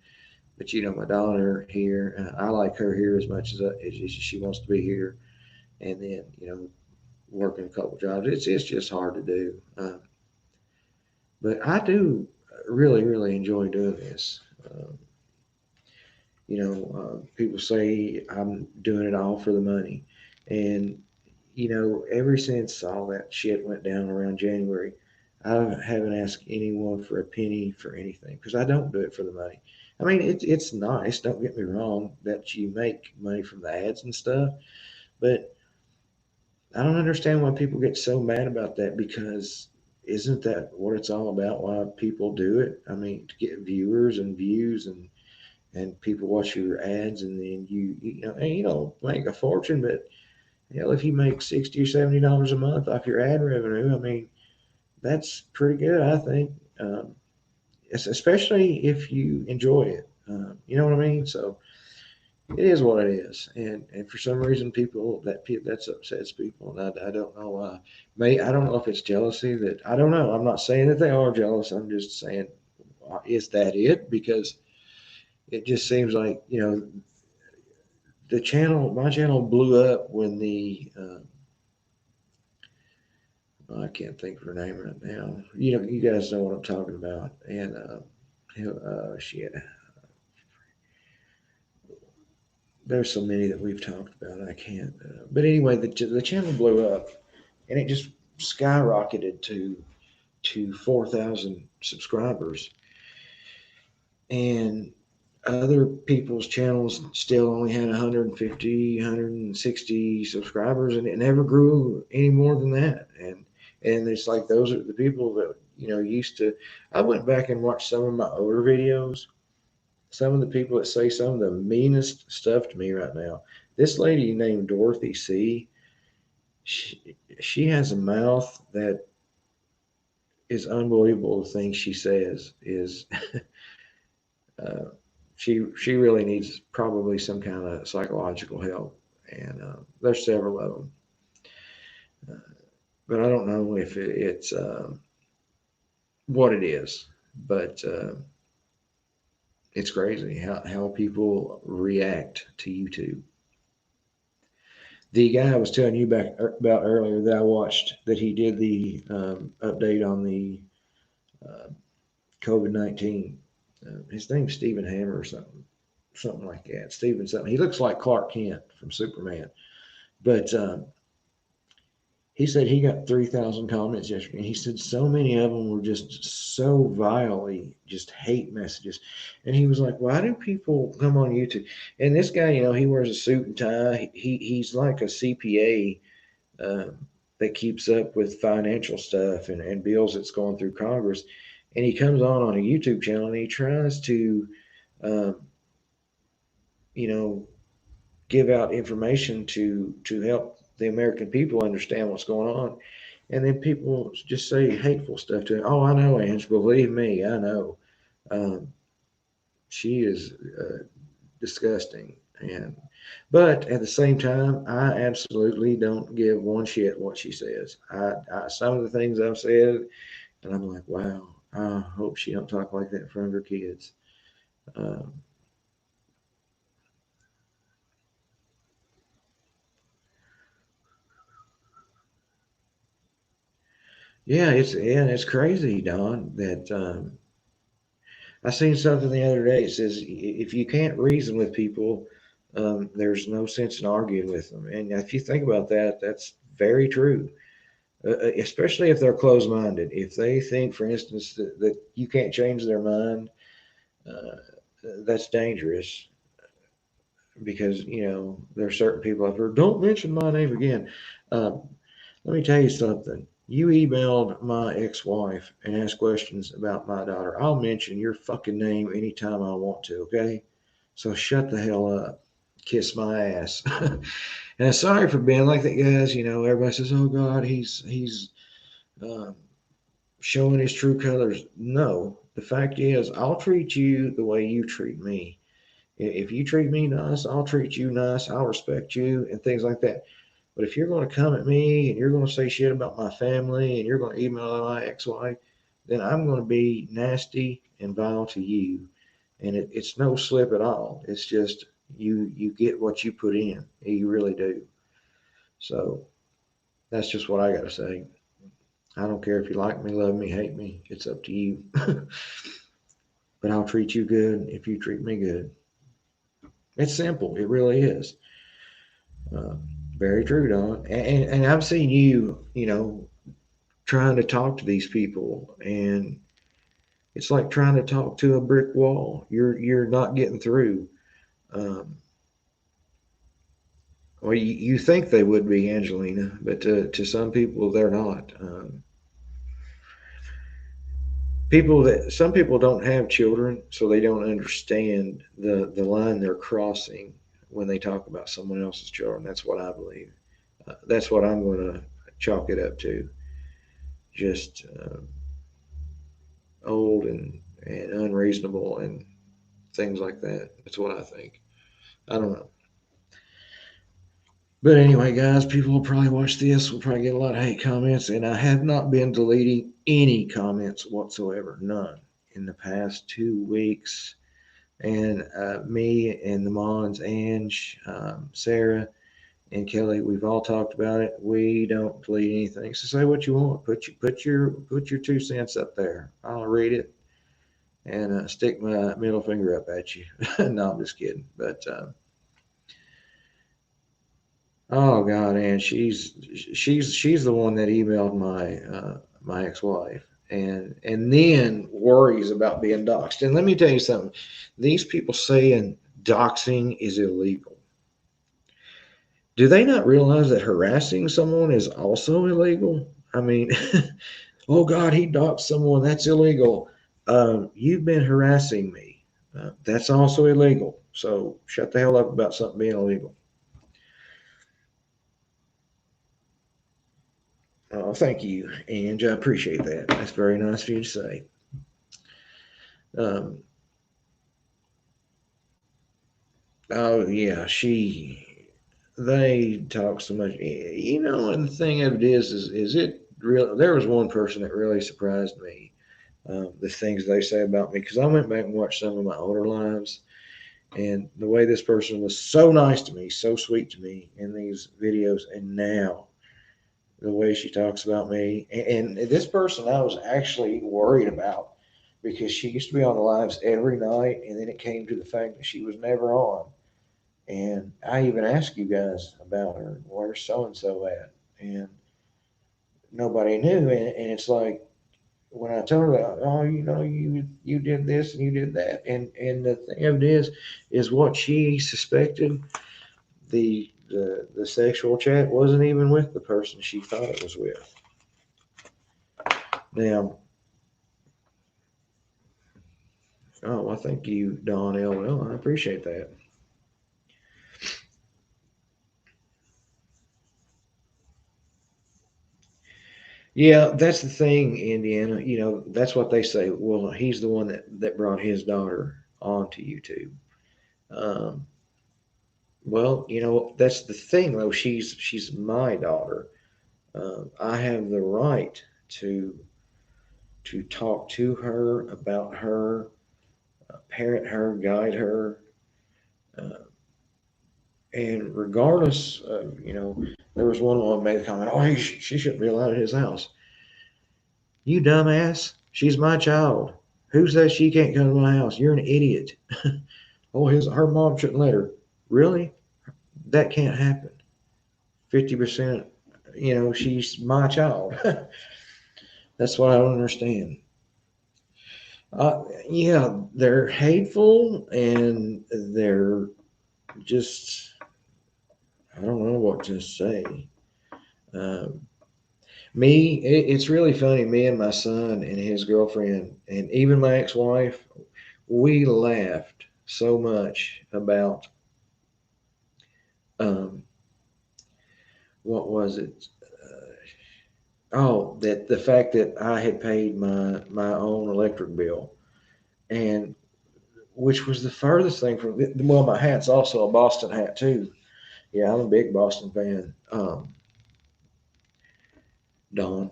but my daughter here, I like her here as much as she wants to be here, and then working a couple jobs. It's just hard to do, but I do really really enjoy doing this. People say I'm doing it all for the money, and ever since all that shit went down around January, I haven't asked anyone for a penny for anything because I don't do it for the money. I mean, it's nice. Don't get me wrong that you make money from the ads and stuff, but I don't understand why people get so mad about that because isn't that what it's all about? Why people do it? I mean, to get viewers and views and people watch your ads and then and you don't make a fortune, but hell, if you make $60 or $70 a month off your ad revenue, I mean, that's pretty good, I think. Especially if you enjoy it. You know what I mean? So it is what it is, and for some reason, that's upsets people, and I don't know why. I don't know if it's jealousy that I don't know. I'm not saying that they are jealous. I'm just saying, is that it? Because it just seems like my channel blew up when I can't think of her name right now. You guys know what I'm talking about, and shit. There's so many that we've talked about. I can't. But anyway, the channel blew up, and it just skyrocketed to 4,000 subscribers, and other people's channels still only had 150, 160 subscribers, and it never grew any more than that. And it's like those are the people that used to. I went back and watched some of my older videos. Some of the people that say some of the meanest stuff to me right now. This lady named Dorothy C. She has a mouth that is unbelievable. The things she says is uh, she really needs probably some kind of psychological help, and there's several of them. But I don't know if it's what it is. But it's crazy how people react to YouTube. The guy I was telling you about earlier that I watched, that he did the update on the uh, COVID-19. His name's Stephen Hammer or something like that. Stephen something. He looks like Clark Kent from Superman. But he said he got 3,000 comments yesterday. He said so many of them were just so vilely, just hate messages. And he was like, why do people come on YouTube? And this guy, he wears a suit and tie. He's like a CPA uh, that keeps up with financial stuff and bills that's going through Congress. And he comes on a YouTube channel and he tries to, um, you know, give out information to help the American people understand what's going on. And then people just say hateful stuff to him. Oh, I know, Ange. Believe me, I know. Um, she is disgusting. But at the same time, I absolutely don't give one shit what she says. Some of the things I've said, and I'm like, wow. I hope she don't talk like that in front of her kids. Um, it's crazy, Don. That I seen something the other day. It says if you can't reason with people, there's no sense in arguing with them. And if you think about that, that's very true. Especially if they're closed-minded. If they think, for instance, that you can't change their mind, uh, that's dangerous because there are certain people I've heard. Don't mention my name again. Uh, Let me tell you something. You emailed my ex-wife and asked questions about my daughter. I'll mention your fucking name anytime I want to, okay? So shut the hell up. Kiss my ass. And I'm sorry for being like that, guys. Everybody says, "Oh God, he's um, showing his true colors." No, the fact is, I'll treat you the way you treat me. If you treat me nice, I'll treat you nice. I'll respect you and things like that. But if you're going to come at me and you're going to say shit about my family and you're going to email my ex-wife, then I'm going to be nasty and vile to you. And it's no slip at all. It's just you get what you put in. You really do. So that's just what I got to say. I don't care if you like me, love me, hate me. It's up to you. But I'll treat you good if you treat me good. It's simple. It really is. Uh, Very true, Don. And I've seen you, trying to talk to these people, and it's like trying to talk to a brick wall. You're not getting through. Um, well, you think they would be, Angelina, but to some people they're not. Some people don't have children, so they don't understand the line they're crossing when they talk about someone else's children. That's what I believe. That's what I'm going to chalk it up to. Just old and unreasonable and things like that. That's what I think. I don't know. But anyway, guys, people will probably watch this. We'll probably get a lot of hate comments. And I have not been deleting any comments whatsoever. None. In the past 2 weeks. And me and the Mons, Ange, Sarah, and Kelly, we've all talked about it. We don't delete anything. So say what you want. Put your 2 cents up there. I'll read it and stick my middle finger up at you. No, I'm just kidding. But oh God, and she's the one that emailed my ex-wife, and then worries about being doxxed. And let me tell you something: these people saying doxing is illegal. Do they not realize that harassing someone is also illegal? I mean, oh God, he doxed someone. That's illegal. You've been harassing me. That's also illegal. So shut the hell up about something being illegal. Oh, thank you, Ange. I appreciate that. That's very nice of you to say. Um, Oh yeah, they talk so much. And the thing of it is it real? There was one person that really surprised me. The things they say about me, because I went back and watched some of my older lives, and the way this person was so nice to me, so sweet to me in these videos, and now the way she talks about me, and this person I was actually worried about because she used to be on the lives every night, and then it came to the fact that she was never on. And I even asked you guys about her, where's so and so at? And nobody knew. And it's like when I told her, oh, you did this and you did that, and the thing of it is what she suspected. The sexual chat wasn't even with the person she thought it was with. Now, oh, well, thank you, Don LL. I appreciate that. Yeah, that's the thing, Indiana. That's what they say. Well, he's the one that brought his daughter onto YouTube. Um, well, that's the thing, though. She's my daughter. I have the right to talk to her about her, parent her, guide her, uh, and regardless of there was one woman made a comment. Oh, she shouldn't be allowed at his house. You dumbass. She's my child. Who says she can't come to my house? You're an idiot. Oh, her mom shouldn't let her. Really? That can't happen. 50%, she's my child. That's what I don't understand. Yeah, they're hateful and they're just, I don't know what to say. Um, it's really funny. Me and my son and his girlfriend, and even my ex wife, we laughed so much about um, what was it? Oh, that the fact that I had paid my own electric bill, and which was the furthest thing from. Well, my hat's also a Boston hat too. Yeah, I'm a big Boston fan. Don,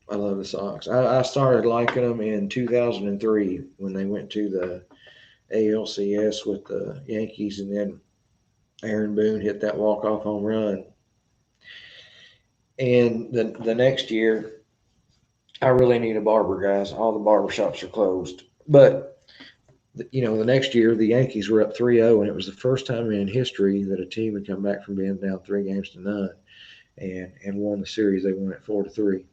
I love the Sox. I started liking them in 2003 when they went to the ALCS with the Yankees, and then Aaron Boone hit that walk off home run. And the next year, I really need a barber, guys. All the barber shops are closed. But the next year the Yankees were up 3-0, and it was the first time in history that a team had come back from being down 3 games to none and won the series. They won it 4-3.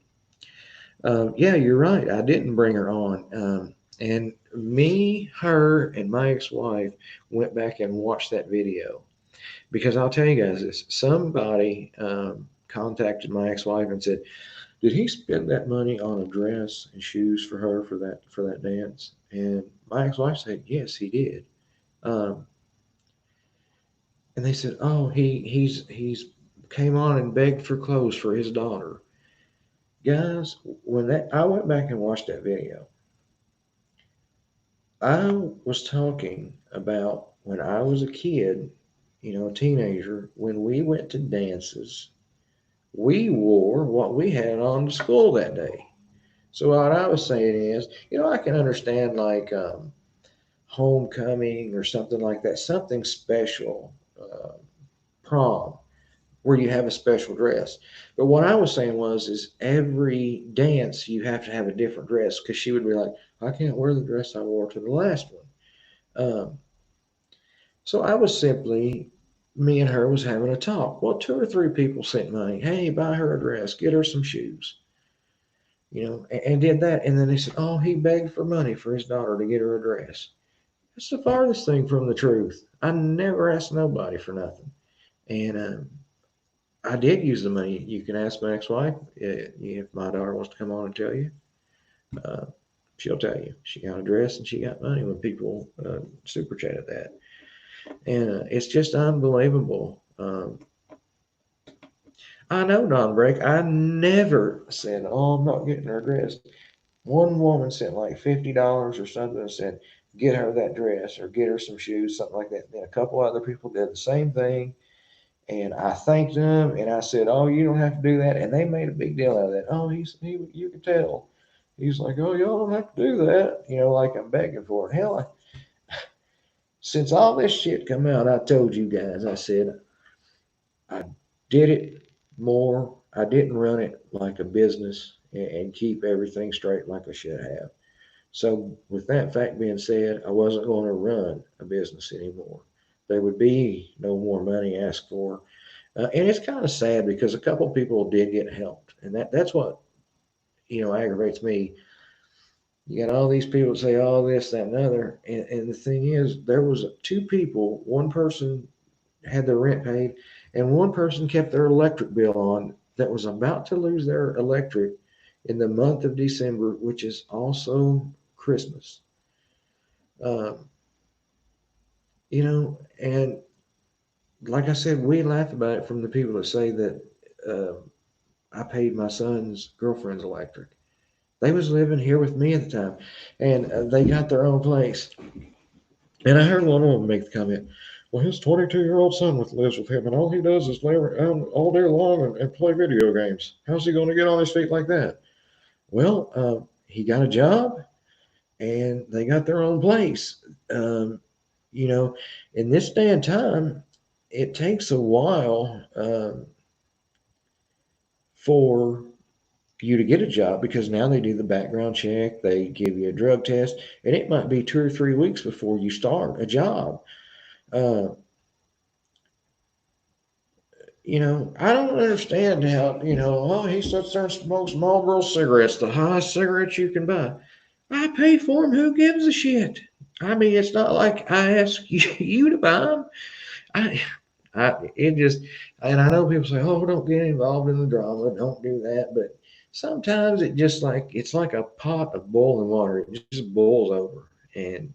Yeah, you're right. I didn't bring her on. And me, her, and my ex-wife went back and watched that video because I'll tell you guys this. Somebody contacted my ex-wife and said, "Did he spend that money on a dress and shoes for her for that dance?" And my ex-wife said, "Yes, he did." Um, and they said, "Oh, he's came on and begged for clothes for his daughter." Guys, when that I went back and watched that video, I was talking about when I was a kid, a teenager, when we went to dances, we wore what we had on to school that day. So what I was saying is, I can understand like homecoming or something like that, something special, prom, where you have a special dress. But what I was saying is every dance you have to have a different dress because she would be like, I can't wear the dress I wore to the last one. So I was simply, me and her was having a talk. Well, two or three people sent money. Hey, buy her a dress, get her some shoes, and did that. And then they said, oh, he begged for money for his daughter to get her a dress. That's the farthest thing from the truth. I never asked nobody for nothing. And I did use the money. You can ask my ex-wife if my daughter wants to come on and tell you. Uh, she'll tell you. She got a dress and she got money when people super chatted that. And it's just unbelievable. I know, Don Break. I never said, oh, I'm not getting her dress. One woman sent like $50 or something and said, get her that dress or get her some shoes, something like that. Then a couple other people did the same thing. And I thanked them and I said, "Oh, you don't have to do that." And they made a big deal out of that. Oh, you can tell. He's like, "Oh, y'all don't have to do that." Like I'm begging for it. Hell, since all this shit come out, I told you guys, I said, I did it more. I didn't run it like a business and keep everything straight like I should have. So, with that fact being said, I wasn't going to run a business anymore. There would be no more money asked for. And it's kind of sad because a couple people did get helped. And that's what, aggravates me. You got all these people that say all this, that, and other. And the thing is, there was two people. One person had their rent paid, and one person kept their electric bill on that was about to lose their electric in the month of December, which is also Christmas. Um, and like I said, we laugh about it from the people that say that uh, I paid my son's girlfriend's electric. They was living here with me at the time, and they got their own place. And I heard one of them make the comment, "Well, his 22-year-old son lives with him, and all he does is lay around all day long and play video games. How's he going to get on his feet like that?" Well, he got a job, and they got their own place. Um, you know, in this day and time, it takes a while for you to get a job because now they do the background check, they give you a drug test, and it might be 2 or 3 weeks before you start a job. Uh, I don't understand how, oh, he sits there and smokes Marlboro cigarettes, the highest cigarettes you can buy. I pay for them. Who gives a shit? I mean, it's not like I ask you to buy them. I, it just, and I know people say, "Oh, don't get involved in the drama, don't do that." But sometimes it's like a pot of boiling water. It just boils over, and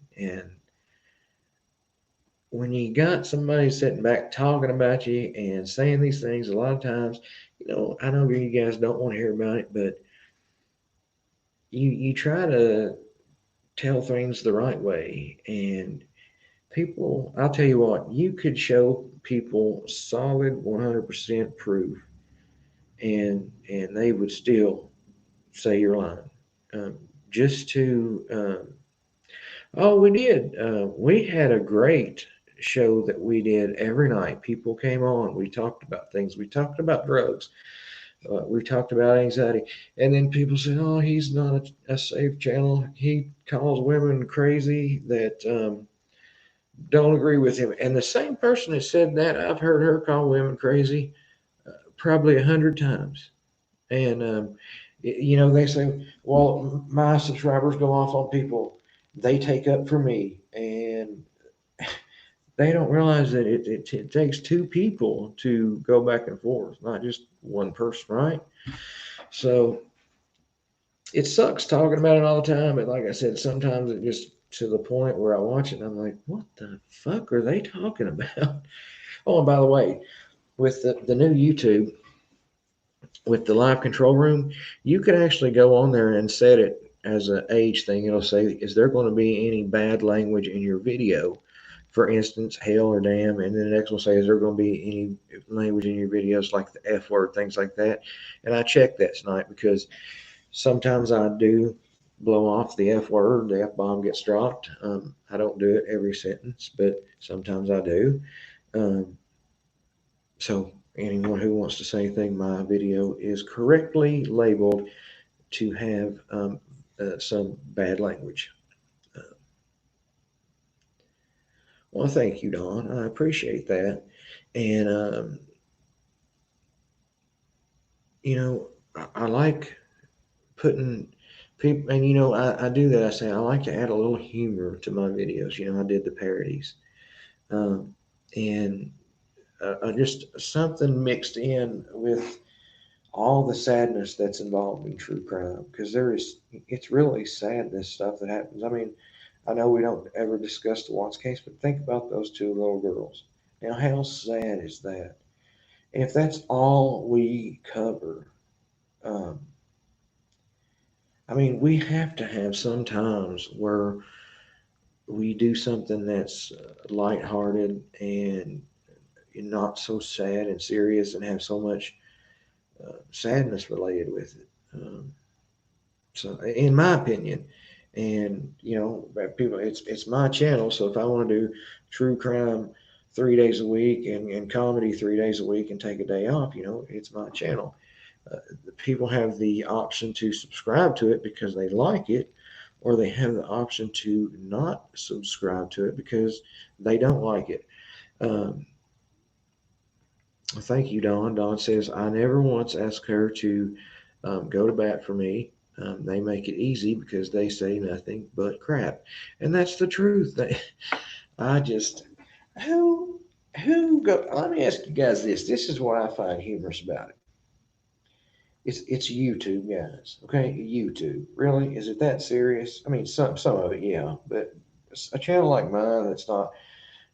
when you got somebody sitting back talking about you and saying these things, a lot of times, I know you guys don't want to hear about it, but you try to tell things the right way, and people, I'll tell you what, you could show people solid 100% proof and they would still say you're lying. Um, just to, oh, we did. We had a great show that we did every night. People came on. We talked about things. We talked about drugs. We talked about anxiety. And then people said, "Oh, he's not a safe channel. He calls women crazy that don't agree with him." And the same person that said that, I've heard her call women crazy probably 100 times. And they say, "Well, my subscribers go off on people. They take up for me," and they don't realize that it takes two people to go back and forth, not just one person, right? So it sucks talking about it all the time, but like I said, sometimes it just to the point where I watch it and I'm like, "What the fuck are they talking about?" Oh, and by the way, with the new YouTube, with the live control room, you can actually go on there and set it as an age thing. It'll say, "Is there going to be any bad language in your video?" For instance, hell or damn. And then the next one will say, "Is there going to be any language in your videos like the F word, things like that?" And I checked that tonight because sometimes I do blow off the F word, the F bomb gets dropped. I don't do it every sentence, but sometimes I do. Um, so anyone who wants to say anything, my video is correctly labeled to have some bad language. Uh, well, thank you, Don. I appreciate that. And, I like putting people, and, I do that. I say I like to add a little humor to my videos. I did the parodies. And just something mixed in with all the sadness that's involved in true crime because it's really sad, this stuff that happens. I mean, I know we don't ever discuss the Watts case, but think about those two little girls. Now, how sad is that? And if that's all we cover, um, I mean, we have to have some times where we do something that's lighthearted and not so sad and serious and have so much sadness related with it. So, in my opinion, and people, it's my channel. So if I want to do true crime 3 days a week and comedy 3 days a week and take a day off, it's my channel. The people have the option to subscribe to it because they like it, or they have the option to not subscribe to it because they don't like it. Um, Thank you, Dawn. Dawn says, I never once asked her to go to bat for me. They make it easy because they say nothing but crap. And that's the truth. I just, who, let me ask you guys this. This is what I find humorous about it. It's YouTube, guys. Okay, YouTube. Really? Is it that serious? I mean, some of it, yeah. But a channel like mine that's not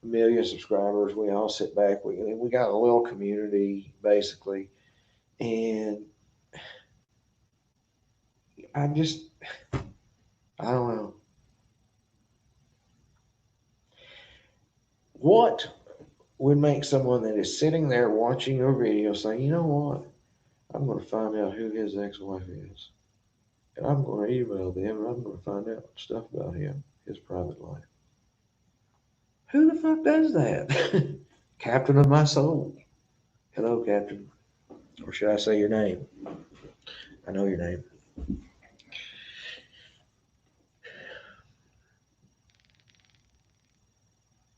a million subscribers, we all sit back. We got a little community, basically. And I just, I don't know. What would make someone that is sitting there watching your video say, you know what? I'm going to find out who his ex-wife is. And I'm going to email them and I'm going to find out stuff about him, his private life. Who the fuck does that? Captain of my soul. Hello, Captain. Or should I say your name? I know your name.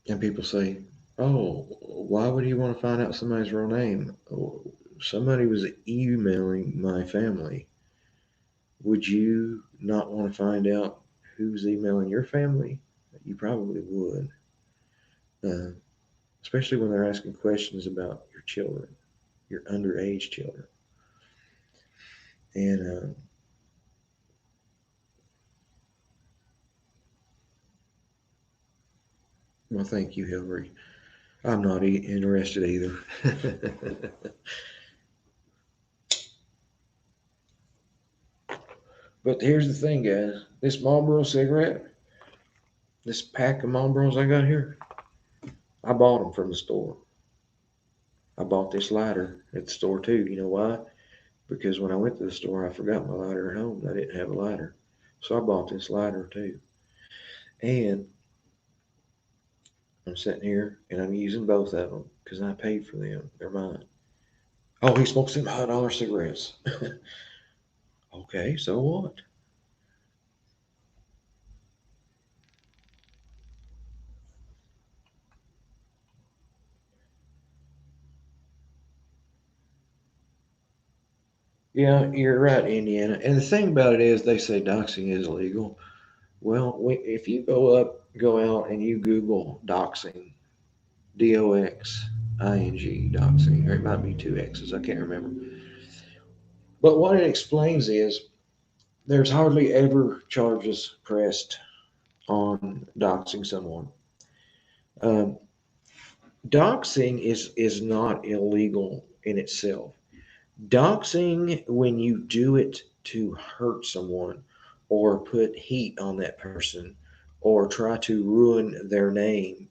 And people say, oh, why would he want to find out somebody's real name? Oh, somebody was emailing my family. Would you not want to find out who's emailing your family? You probably would, uh, especially when they're asking questions about your children, your underage children. And well, thank you, Hillary. I'm not interested either. But here's the thing, guys. This Marlboro cigarette, this pack of Marlboros I got here, I bought them from the store. I bought this lighter at the store too. You know why? Because when I went to the store, I forgot my lighter at home. I didn't have a lighter. So I bought this lighter too. And I'm sitting here and I'm using both of them because I paid for them. They're mine. Oh, he smokes them $100 cigarettes. Okay, so what? Yeah, you're right, Indiana. And the thing about it is, they say doxing is illegal. Well, if you go out and you Google doxing, DOXING, doxing, or it might be two X's, I can't remember. But what it explains is there's hardly ever charges pressed on doxing someone. Um, Doxing is not illegal in itself. Doxing, when you do it to hurt someone or put heat on that person or try to ruin their name,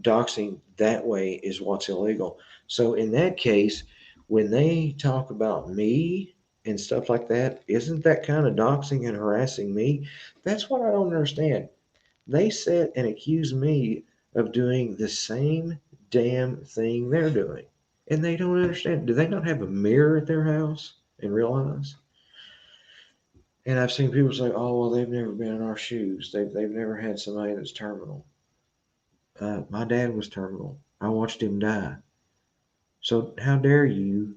doxing that way is what's illegal. So in that case, when they talk about me and stuff like that, isn't that kind of doxing and harassing me? That's what I don't understand. They sit and accuse me of doing the same damn thing they're doing. And they don't understand. Do they not have a mirror at their house and realize? And I've seen people say, oh, well, they've never been in our shoes. They've never had somebody that's terminal. My dad was terminal. I watched him die. So how dare you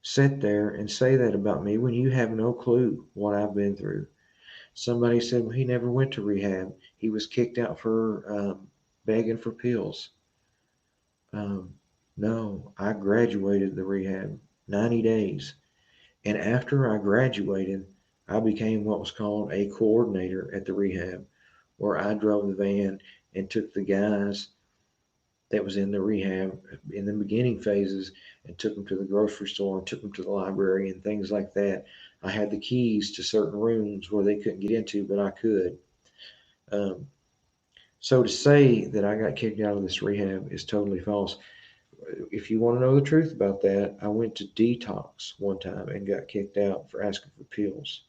sit there and say that about me when you have no clue what I've been through? Somebody said, well, he never went to rehab. He was kicked out for begging for pills. Um, no, I graduated the rehab 90 days. And after I graduated, I became what was called a coordinator at the rehab, where I drove the van and took the guys that was in the rehab in the beginning phases and took them to the grocery store and took them to the library and things like that. I had the keys to certain rooms where they couldn't get into, but I could. Um, So to say that I got kicked out of this rehab is totally false. If you want to know the truth about that, I went to detox one time and got kicked out for asking for pills.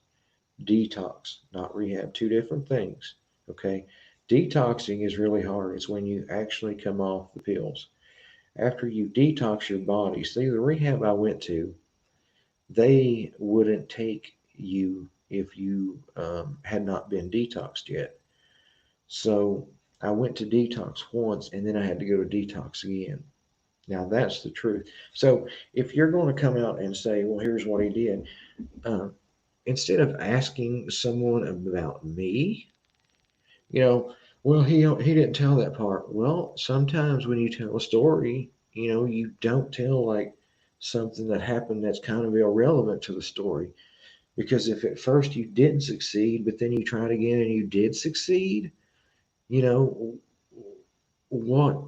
Detox, not rehab, two different things. Okay. Detoxing is really hard. It's when you actually come off the pills. After you detox your body, see, the rehab I went to, they wouldn't take you if you had not been detoxed yet. So I went to detox once and then I had to go to detox again. Now that's the truth. So if you're going to come out and say, well, here's what he did, uh, instead of asking someone about me, you know, well, he didn't tell that part. Well, sometimes when you tell a story, you don't tell like something that happened that's kind of irrelevant to the story. Because if at first you didn't succeed, but then you tried again and you did succeed, you know, what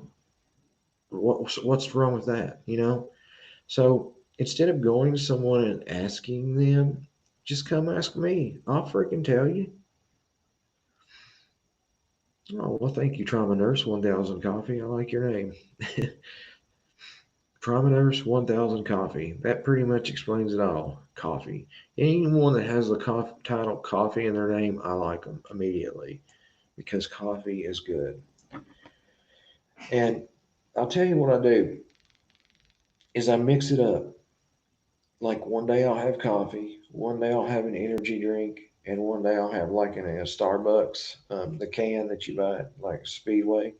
what's wrong with that? So instead of going to someone and asking them, just come ask me. I'll freaking tell you. Oh, well, thank you, Trauma Nurse 1000 Coffee. I like your name. Trauma Nurse 1000 Coffee. That pretty much explains it all. Coffee. Anyone that has the title coffee in their name, I like them immediately because coffee is good. And I'll tell you what I do is I mix it up. Like one day I'll have coffee, one day I'll have an energy drink, and one day I'll have like in a Starbucks, the can that you buy at like Speedway.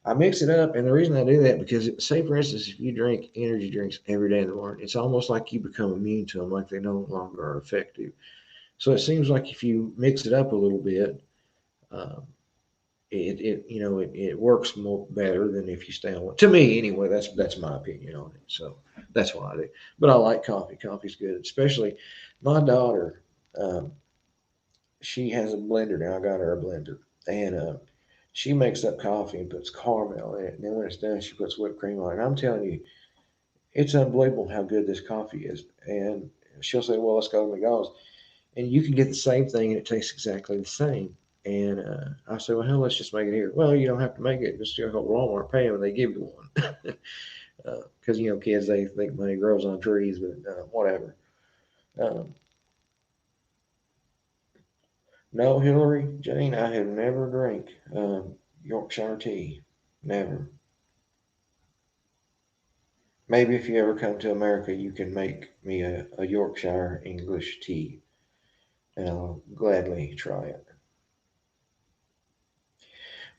I mix it up, and the reason I do that because, say for instance, if you drink energy drinks every day in the morning, it's almost like you become immune to them, like they no longer are effective. So it seems like if you mix it up a little bit, um, it works more better than if you stay on one. To me, anyway, that's my opinion on it. So that's why I do. But I like coffee. Coffee's good, especially my daughter. Um, she has a blender now. I got her a blender, and she makes up coffee and puts caramel in it. And then when it's done, she puts whipped cream on it. And I'm telling you, it's unbelievable how good this coffee is. And she'll say, "Well, let's go to McDonald's," and you can get the same thing, and it tastes exactly the same. And I say, well, hell, let's just make it here. Well, you don't have to make it. Just go to Walmart, pay them, and they give you one. Because kids they think money grows on trees, but whatever. Um, no, Hillary Jane, I have never drank Yorkshire tea. Never. Maybe if you ever come to America, you can make me a Yorkshire English tea, and I'll gladly try it.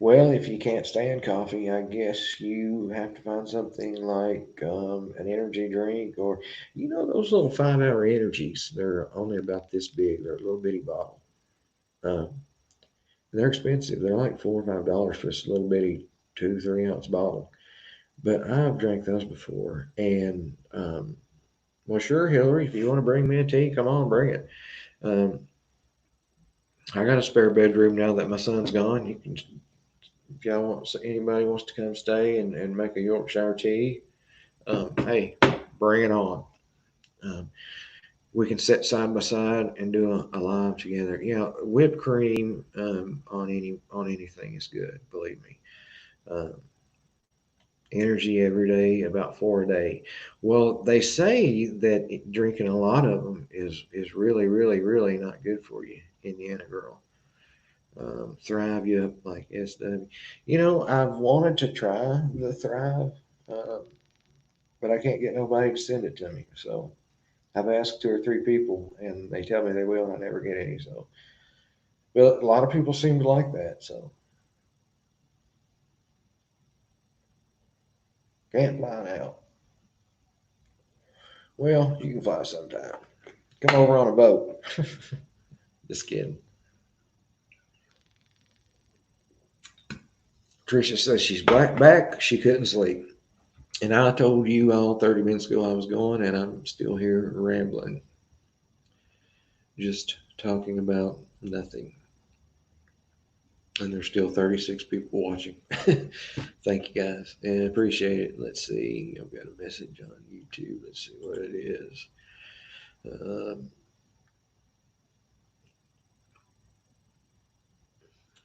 Well, if you can't stand coffee, I guess you have to find something like an energy drink or, those little 5 hour energies. They're only about this big. They're a little bitty bottle. Um, they're expensive. They're like $4 or $5 for this little bitty 2, 3 ounce bottle. But I've drank those before. And, well, sure, Hillary, if you want to bring me a tea, come on, bring it. Um, I got a spare bedroom now that my son's gone. You can if y'all want anybody wants to come stay and make a Yorkshire tea, hey, bring it on. Um, we can sit side by side and do a live together. Whipped cream on anything is good. Believe me. Um, Energy every day, about 4 a day. Well, they say that drinking a lot of them is really, really, really not good for you. Indiana girl. Thrive you up like SW. I've wanted to try the Thrive, uh, but I can't get nobody to send it to me. So I've asked 2 or 3 people, and they tell me they will, and I never get any. So, but a lot of people seem to like that. So can't fly now. Well, you can fly sometime. Come over on a boat. Just kidding. Tricia says she's back. She couldn't sleep. And I told you all 30 minutes ago I was going, and I'm still here rambling, just talking about nothing. And there's still 36 people watching. Thank you guys, and appreciate it. Let's see. I've got a message on YouTube. Let's see what it is. Um,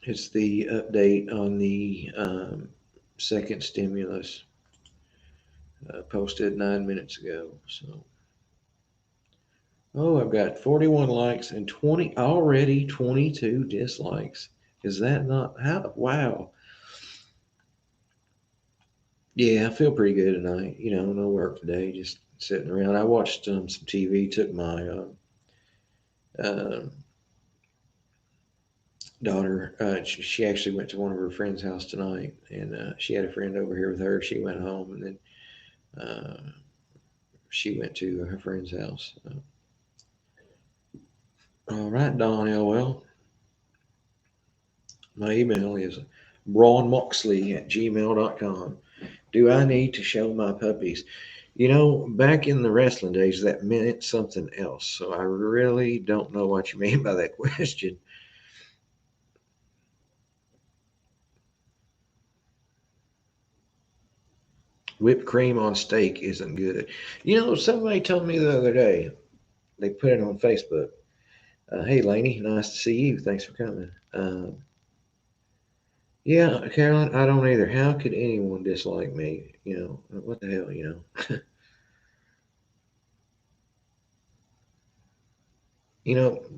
It's the update on the second stimulus, posted 9 minutes ago. So, oh, I've got 41 likes and 22 dislikes. Is that not how? Wow. Yeah, I feel pretty good tonight. No work today, just sitting around. I watched some TV. Took my uh, daughter. She actually went to one of her friend's house tonight, and she had a friend over here with her. She went home, and then uh, she went to her friend's house. All right, Don LL. My email is braunmoxley@gmail.com. Do I need to show my puppies? Back in the wrestling days, that meant something else. So I really don't know what you mean by that question. Whipped cream on steak isn't good. Somebody told me the other day, they put it on Facebook. Hey, Laney, nice to see you. Thanks for coming. Yeah, Carolyn, I don't either. How could anyone dislike me? What the hell?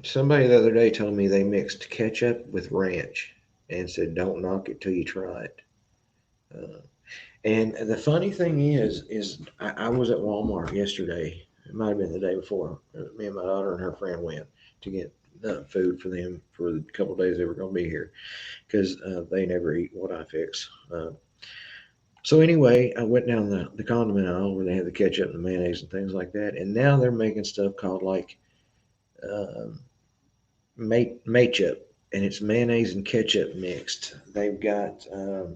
Somebody the other day told me they mixed ketchup with ranch and said, "Don't knock it till you try it." Uh, and the funny thing is I was at Walmart yesterday. It might have been the day before. Me and my daughter and her friend went to get food for them for the couple of days they were going to be here because they never eat what I fix. So anyway, I went down the condiment aisle where they have the ketchup and the mayonnaise and things like that, and now they're making stuff called like um, matchup, and it's mayonnaise and ketchup mixed. They've got uh,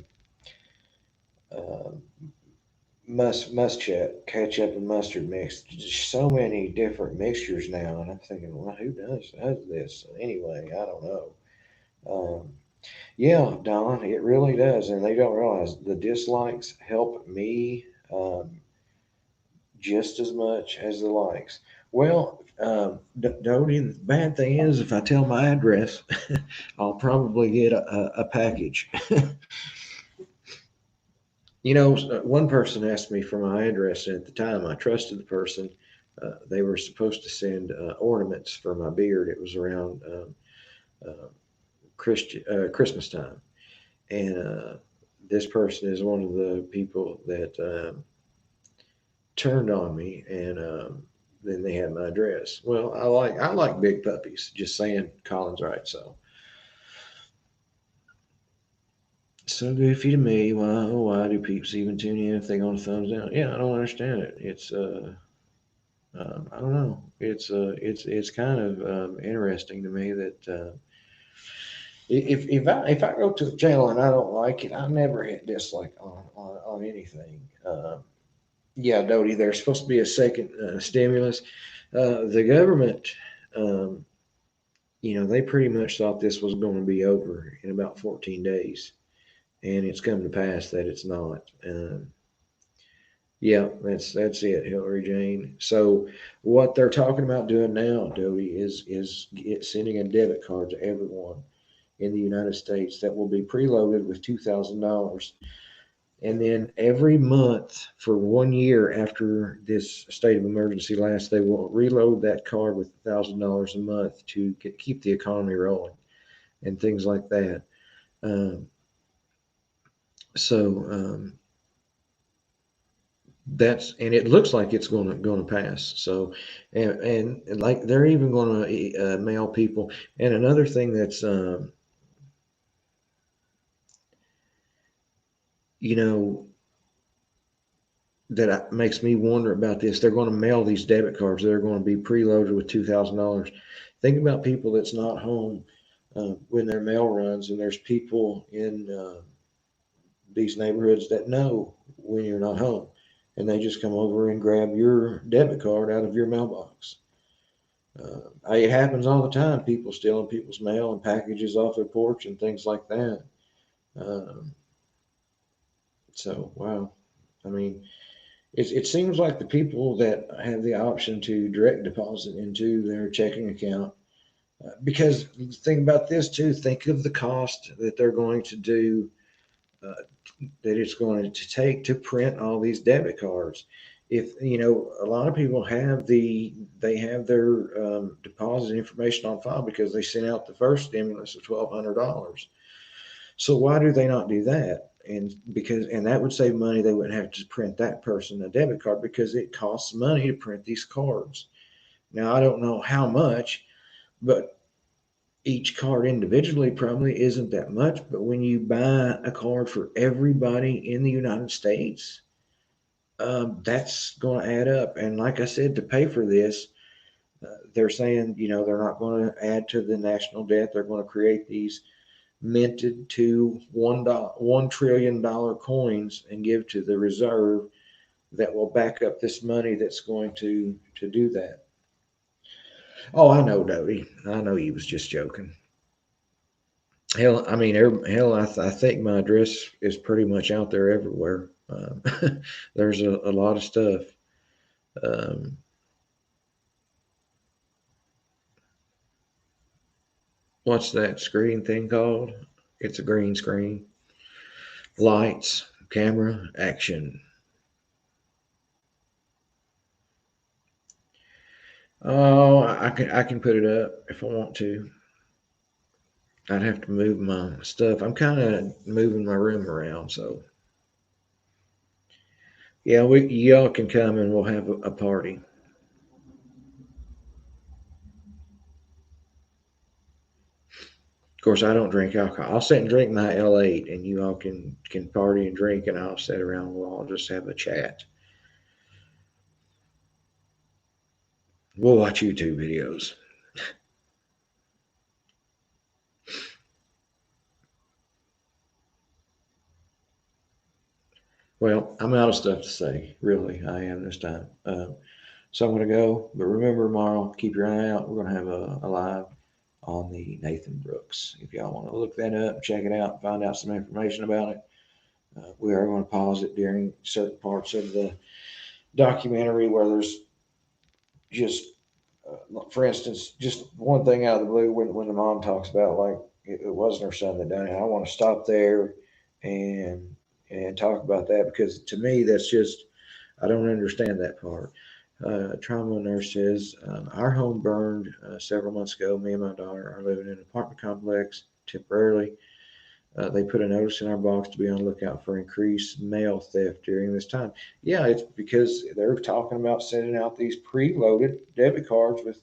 ketchup and mustard mixed. Just so many different mixtures now, and I'm thinking, well, who does this anyway? I don't know. Um, yeah, Don, it really does, and they don't realize the dislikes help me just as much as the likes. Well, Dodie, the bad thing is, if I tell my address, I'll probably get a package. One person asked me for my address, and at the time I trusted the person. They were supposed to send ornaments for my beard. It was around Christmas time. And this person is one of the people that turned on me, and then they had my address. Well, I like big puppies. Just saying, Colin's right. So goofy to me. Why do peeps even tune in if they go on thumbs down? Yeah, I don't understand it. It's I don't know. It's kind of interesting to me that if I go to the channel and I don't like it, I never hit dislike on anything. Yeah, Dodie, there's supposed to be a second stimulus. The government, um, they pretty much thought this was going to be over in about 14 days, and it's come to pass that it's not. Yeah, that's it, Hillary Jane. So what they're talking about doing now, Dodie, is sending a debit card to everyone in the United States that will be preloaded with $2,000. And then every month for 1 year after this state of emergency lasts, they will reload that card with $1,000 a month to keep the economy rolling and things like that. Um, so and it looks like it's going to pass. So, and like they're even going to mail people. And another thing that's you know that makes me wonder about this. They're going to mail these debit cards. They're going to be preloaded with $2,000. Think about people that's not home when their mail runs, and there's people in these neighborhoods that know when you're not home, and they just come over and grab your debit card out of your mailbox. It happens all the time. People stealing people's mail and packages off their porch and things like that. Um, so wow, I mean, it seems like the people that have the option to direct deposit into their checking account Because think about this too. Think of the cost that they're going to do, uh, that it's going to take to print all these debit cards. If a lot of people they have their deposit information on file because they sent out the first stimulus of $1,200. So why do they not do that? And that would save money. They wouldn't have to print that person a debit card because it costs money to print these cards. Now I don't know how much, but each card individually probably isn't that much. But when you buy a card for everybody in the United States, that's going to add up. And like I said, to pay for this, they're saying they're not going to add to the national debt. They're going to create these minted to $1 trillion coins and give to the reserve that will back up this money that's going to do that. Oh, I know, Dodie. I know he was just joking. Hell, I mean, hell, I think my address is pretty much out there everywhere. There's a lot of stuff. Um, what's that screen thing called? It's a green screen. Lights, camera, action. Oh, I can put it up if I want to. I'd have to move my stuff. I'm kind of moving my room around, so yeah, we y'all can come and we'll have a party. Of course, I don't drink alcohol. I'll sit and drink my L8, and you all can party and drink, and I'll sit around and we'll all just have a chat. We'll watch YouTube videos. Well, I'm out of stuff to say. Really, I am this time. So I'm going to go. But remember, tomorrow, keep your eye out. We're going to have a live on the Nathan Brooks. If y'all want to look that up, check it out, find out some information about it. We are going to pause it during certain parts of the documentary where there's just, for instance, just one thing out of the blue when the mom talks about like it wasn't her son that done it. I want to stop there and talk about that because to me that's just I don't understand that part. Trauma nurse says our home burned several months ago. Me and my daughter are living in an apartment complex temporarily. They put a notice in our box to be on the lookout for increased mail theft during this time. Yeah, it's because they're talking about sending out these preloaded debit cards with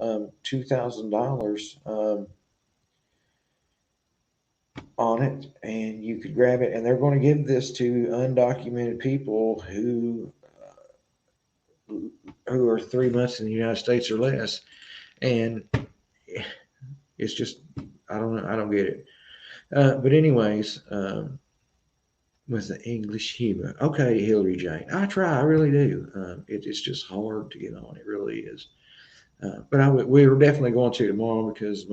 $2,000 on it, and you could grab it. And they're going to give this to undocumented people who are 3 months in the United States or less. And it's just I don't know. I don't get it. But anyways, with the English humor. Okay, Hillary Jane. I try. I really do. It's just hard to get on. It really is. We were definitely going to tomorrow because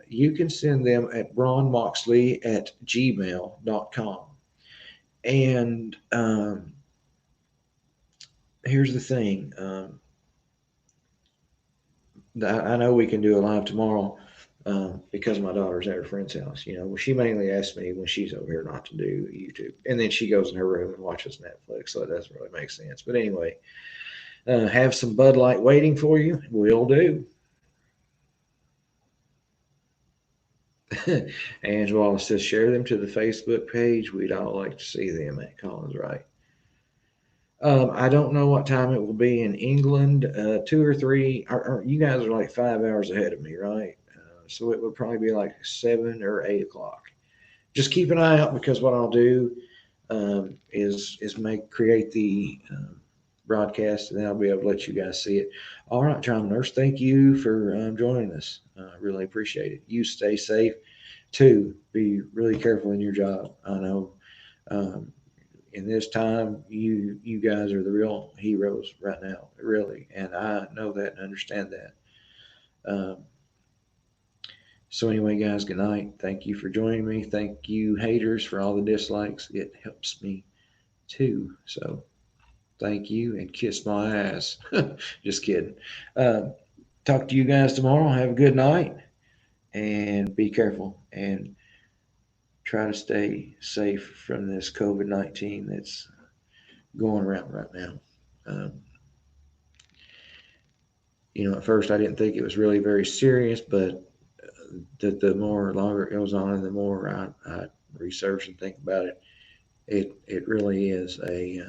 you can send them at braunmoxley@gmail.com. And here's the thing. I know we can do a live tomorrow because my daughter's at her friend's house. She mainly asks me when she's over here not to do YouTube, and then she goes in her room and watches Netflix, so it doesn't really make sense. But anyway, have some Bud Light waiting for you. Will do. Angela Wallace says share them to the Facebook page. We'd all like to see them at Collins, right? I don't know what time it will be in England. 2 or 3. You guys are like 5 hours ahead of me, right? So it would probably be like 7 or 8 o'clock. Just keep an eye out because what I'll do is create the broadcast, and then I'll be able to let you guys see it. All right, Trauma Nurse, thank you for joining us. Really appreciate it. You stay safe too. Be really careful in your job. I know. In this time, you guys are the real heroes right now, really, and I know that and understand that. Um, so anyway, guys, good night. Thank you for joining me. Thank you, haters, for all the dislikes. It helps me too. So thank you and kiss my ass. Just kidding. Uh, talk to you guys tomorrow. Have a good night and be careful and try to stay safe from this COVID-19 that's going around right now. Um, at first I didn't think it was really very serious, but the more longer it goes on and the more I research and think about it, it really is a.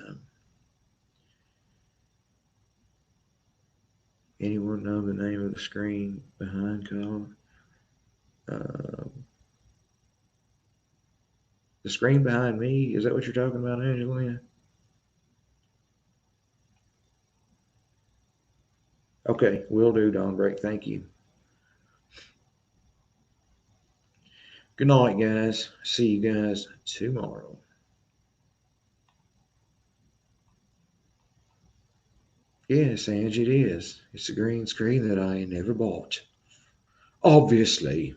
Anyone know the name of the screen behind called? Uh, the screen behind me, is that what you're talking about, Angelina? Okay, will do, Dawn Break. Thank you. Good night, guys. See you guys tomorrow. Yes, Angie, it is. It's a green screen that I never bought. Obviously.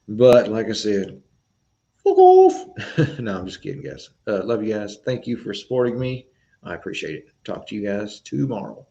But like I said, fuck off. No, I'm just kidding, guys. Love you guys. Thank you for supporting me. I appreciate it. Talk to you guys tomorrow.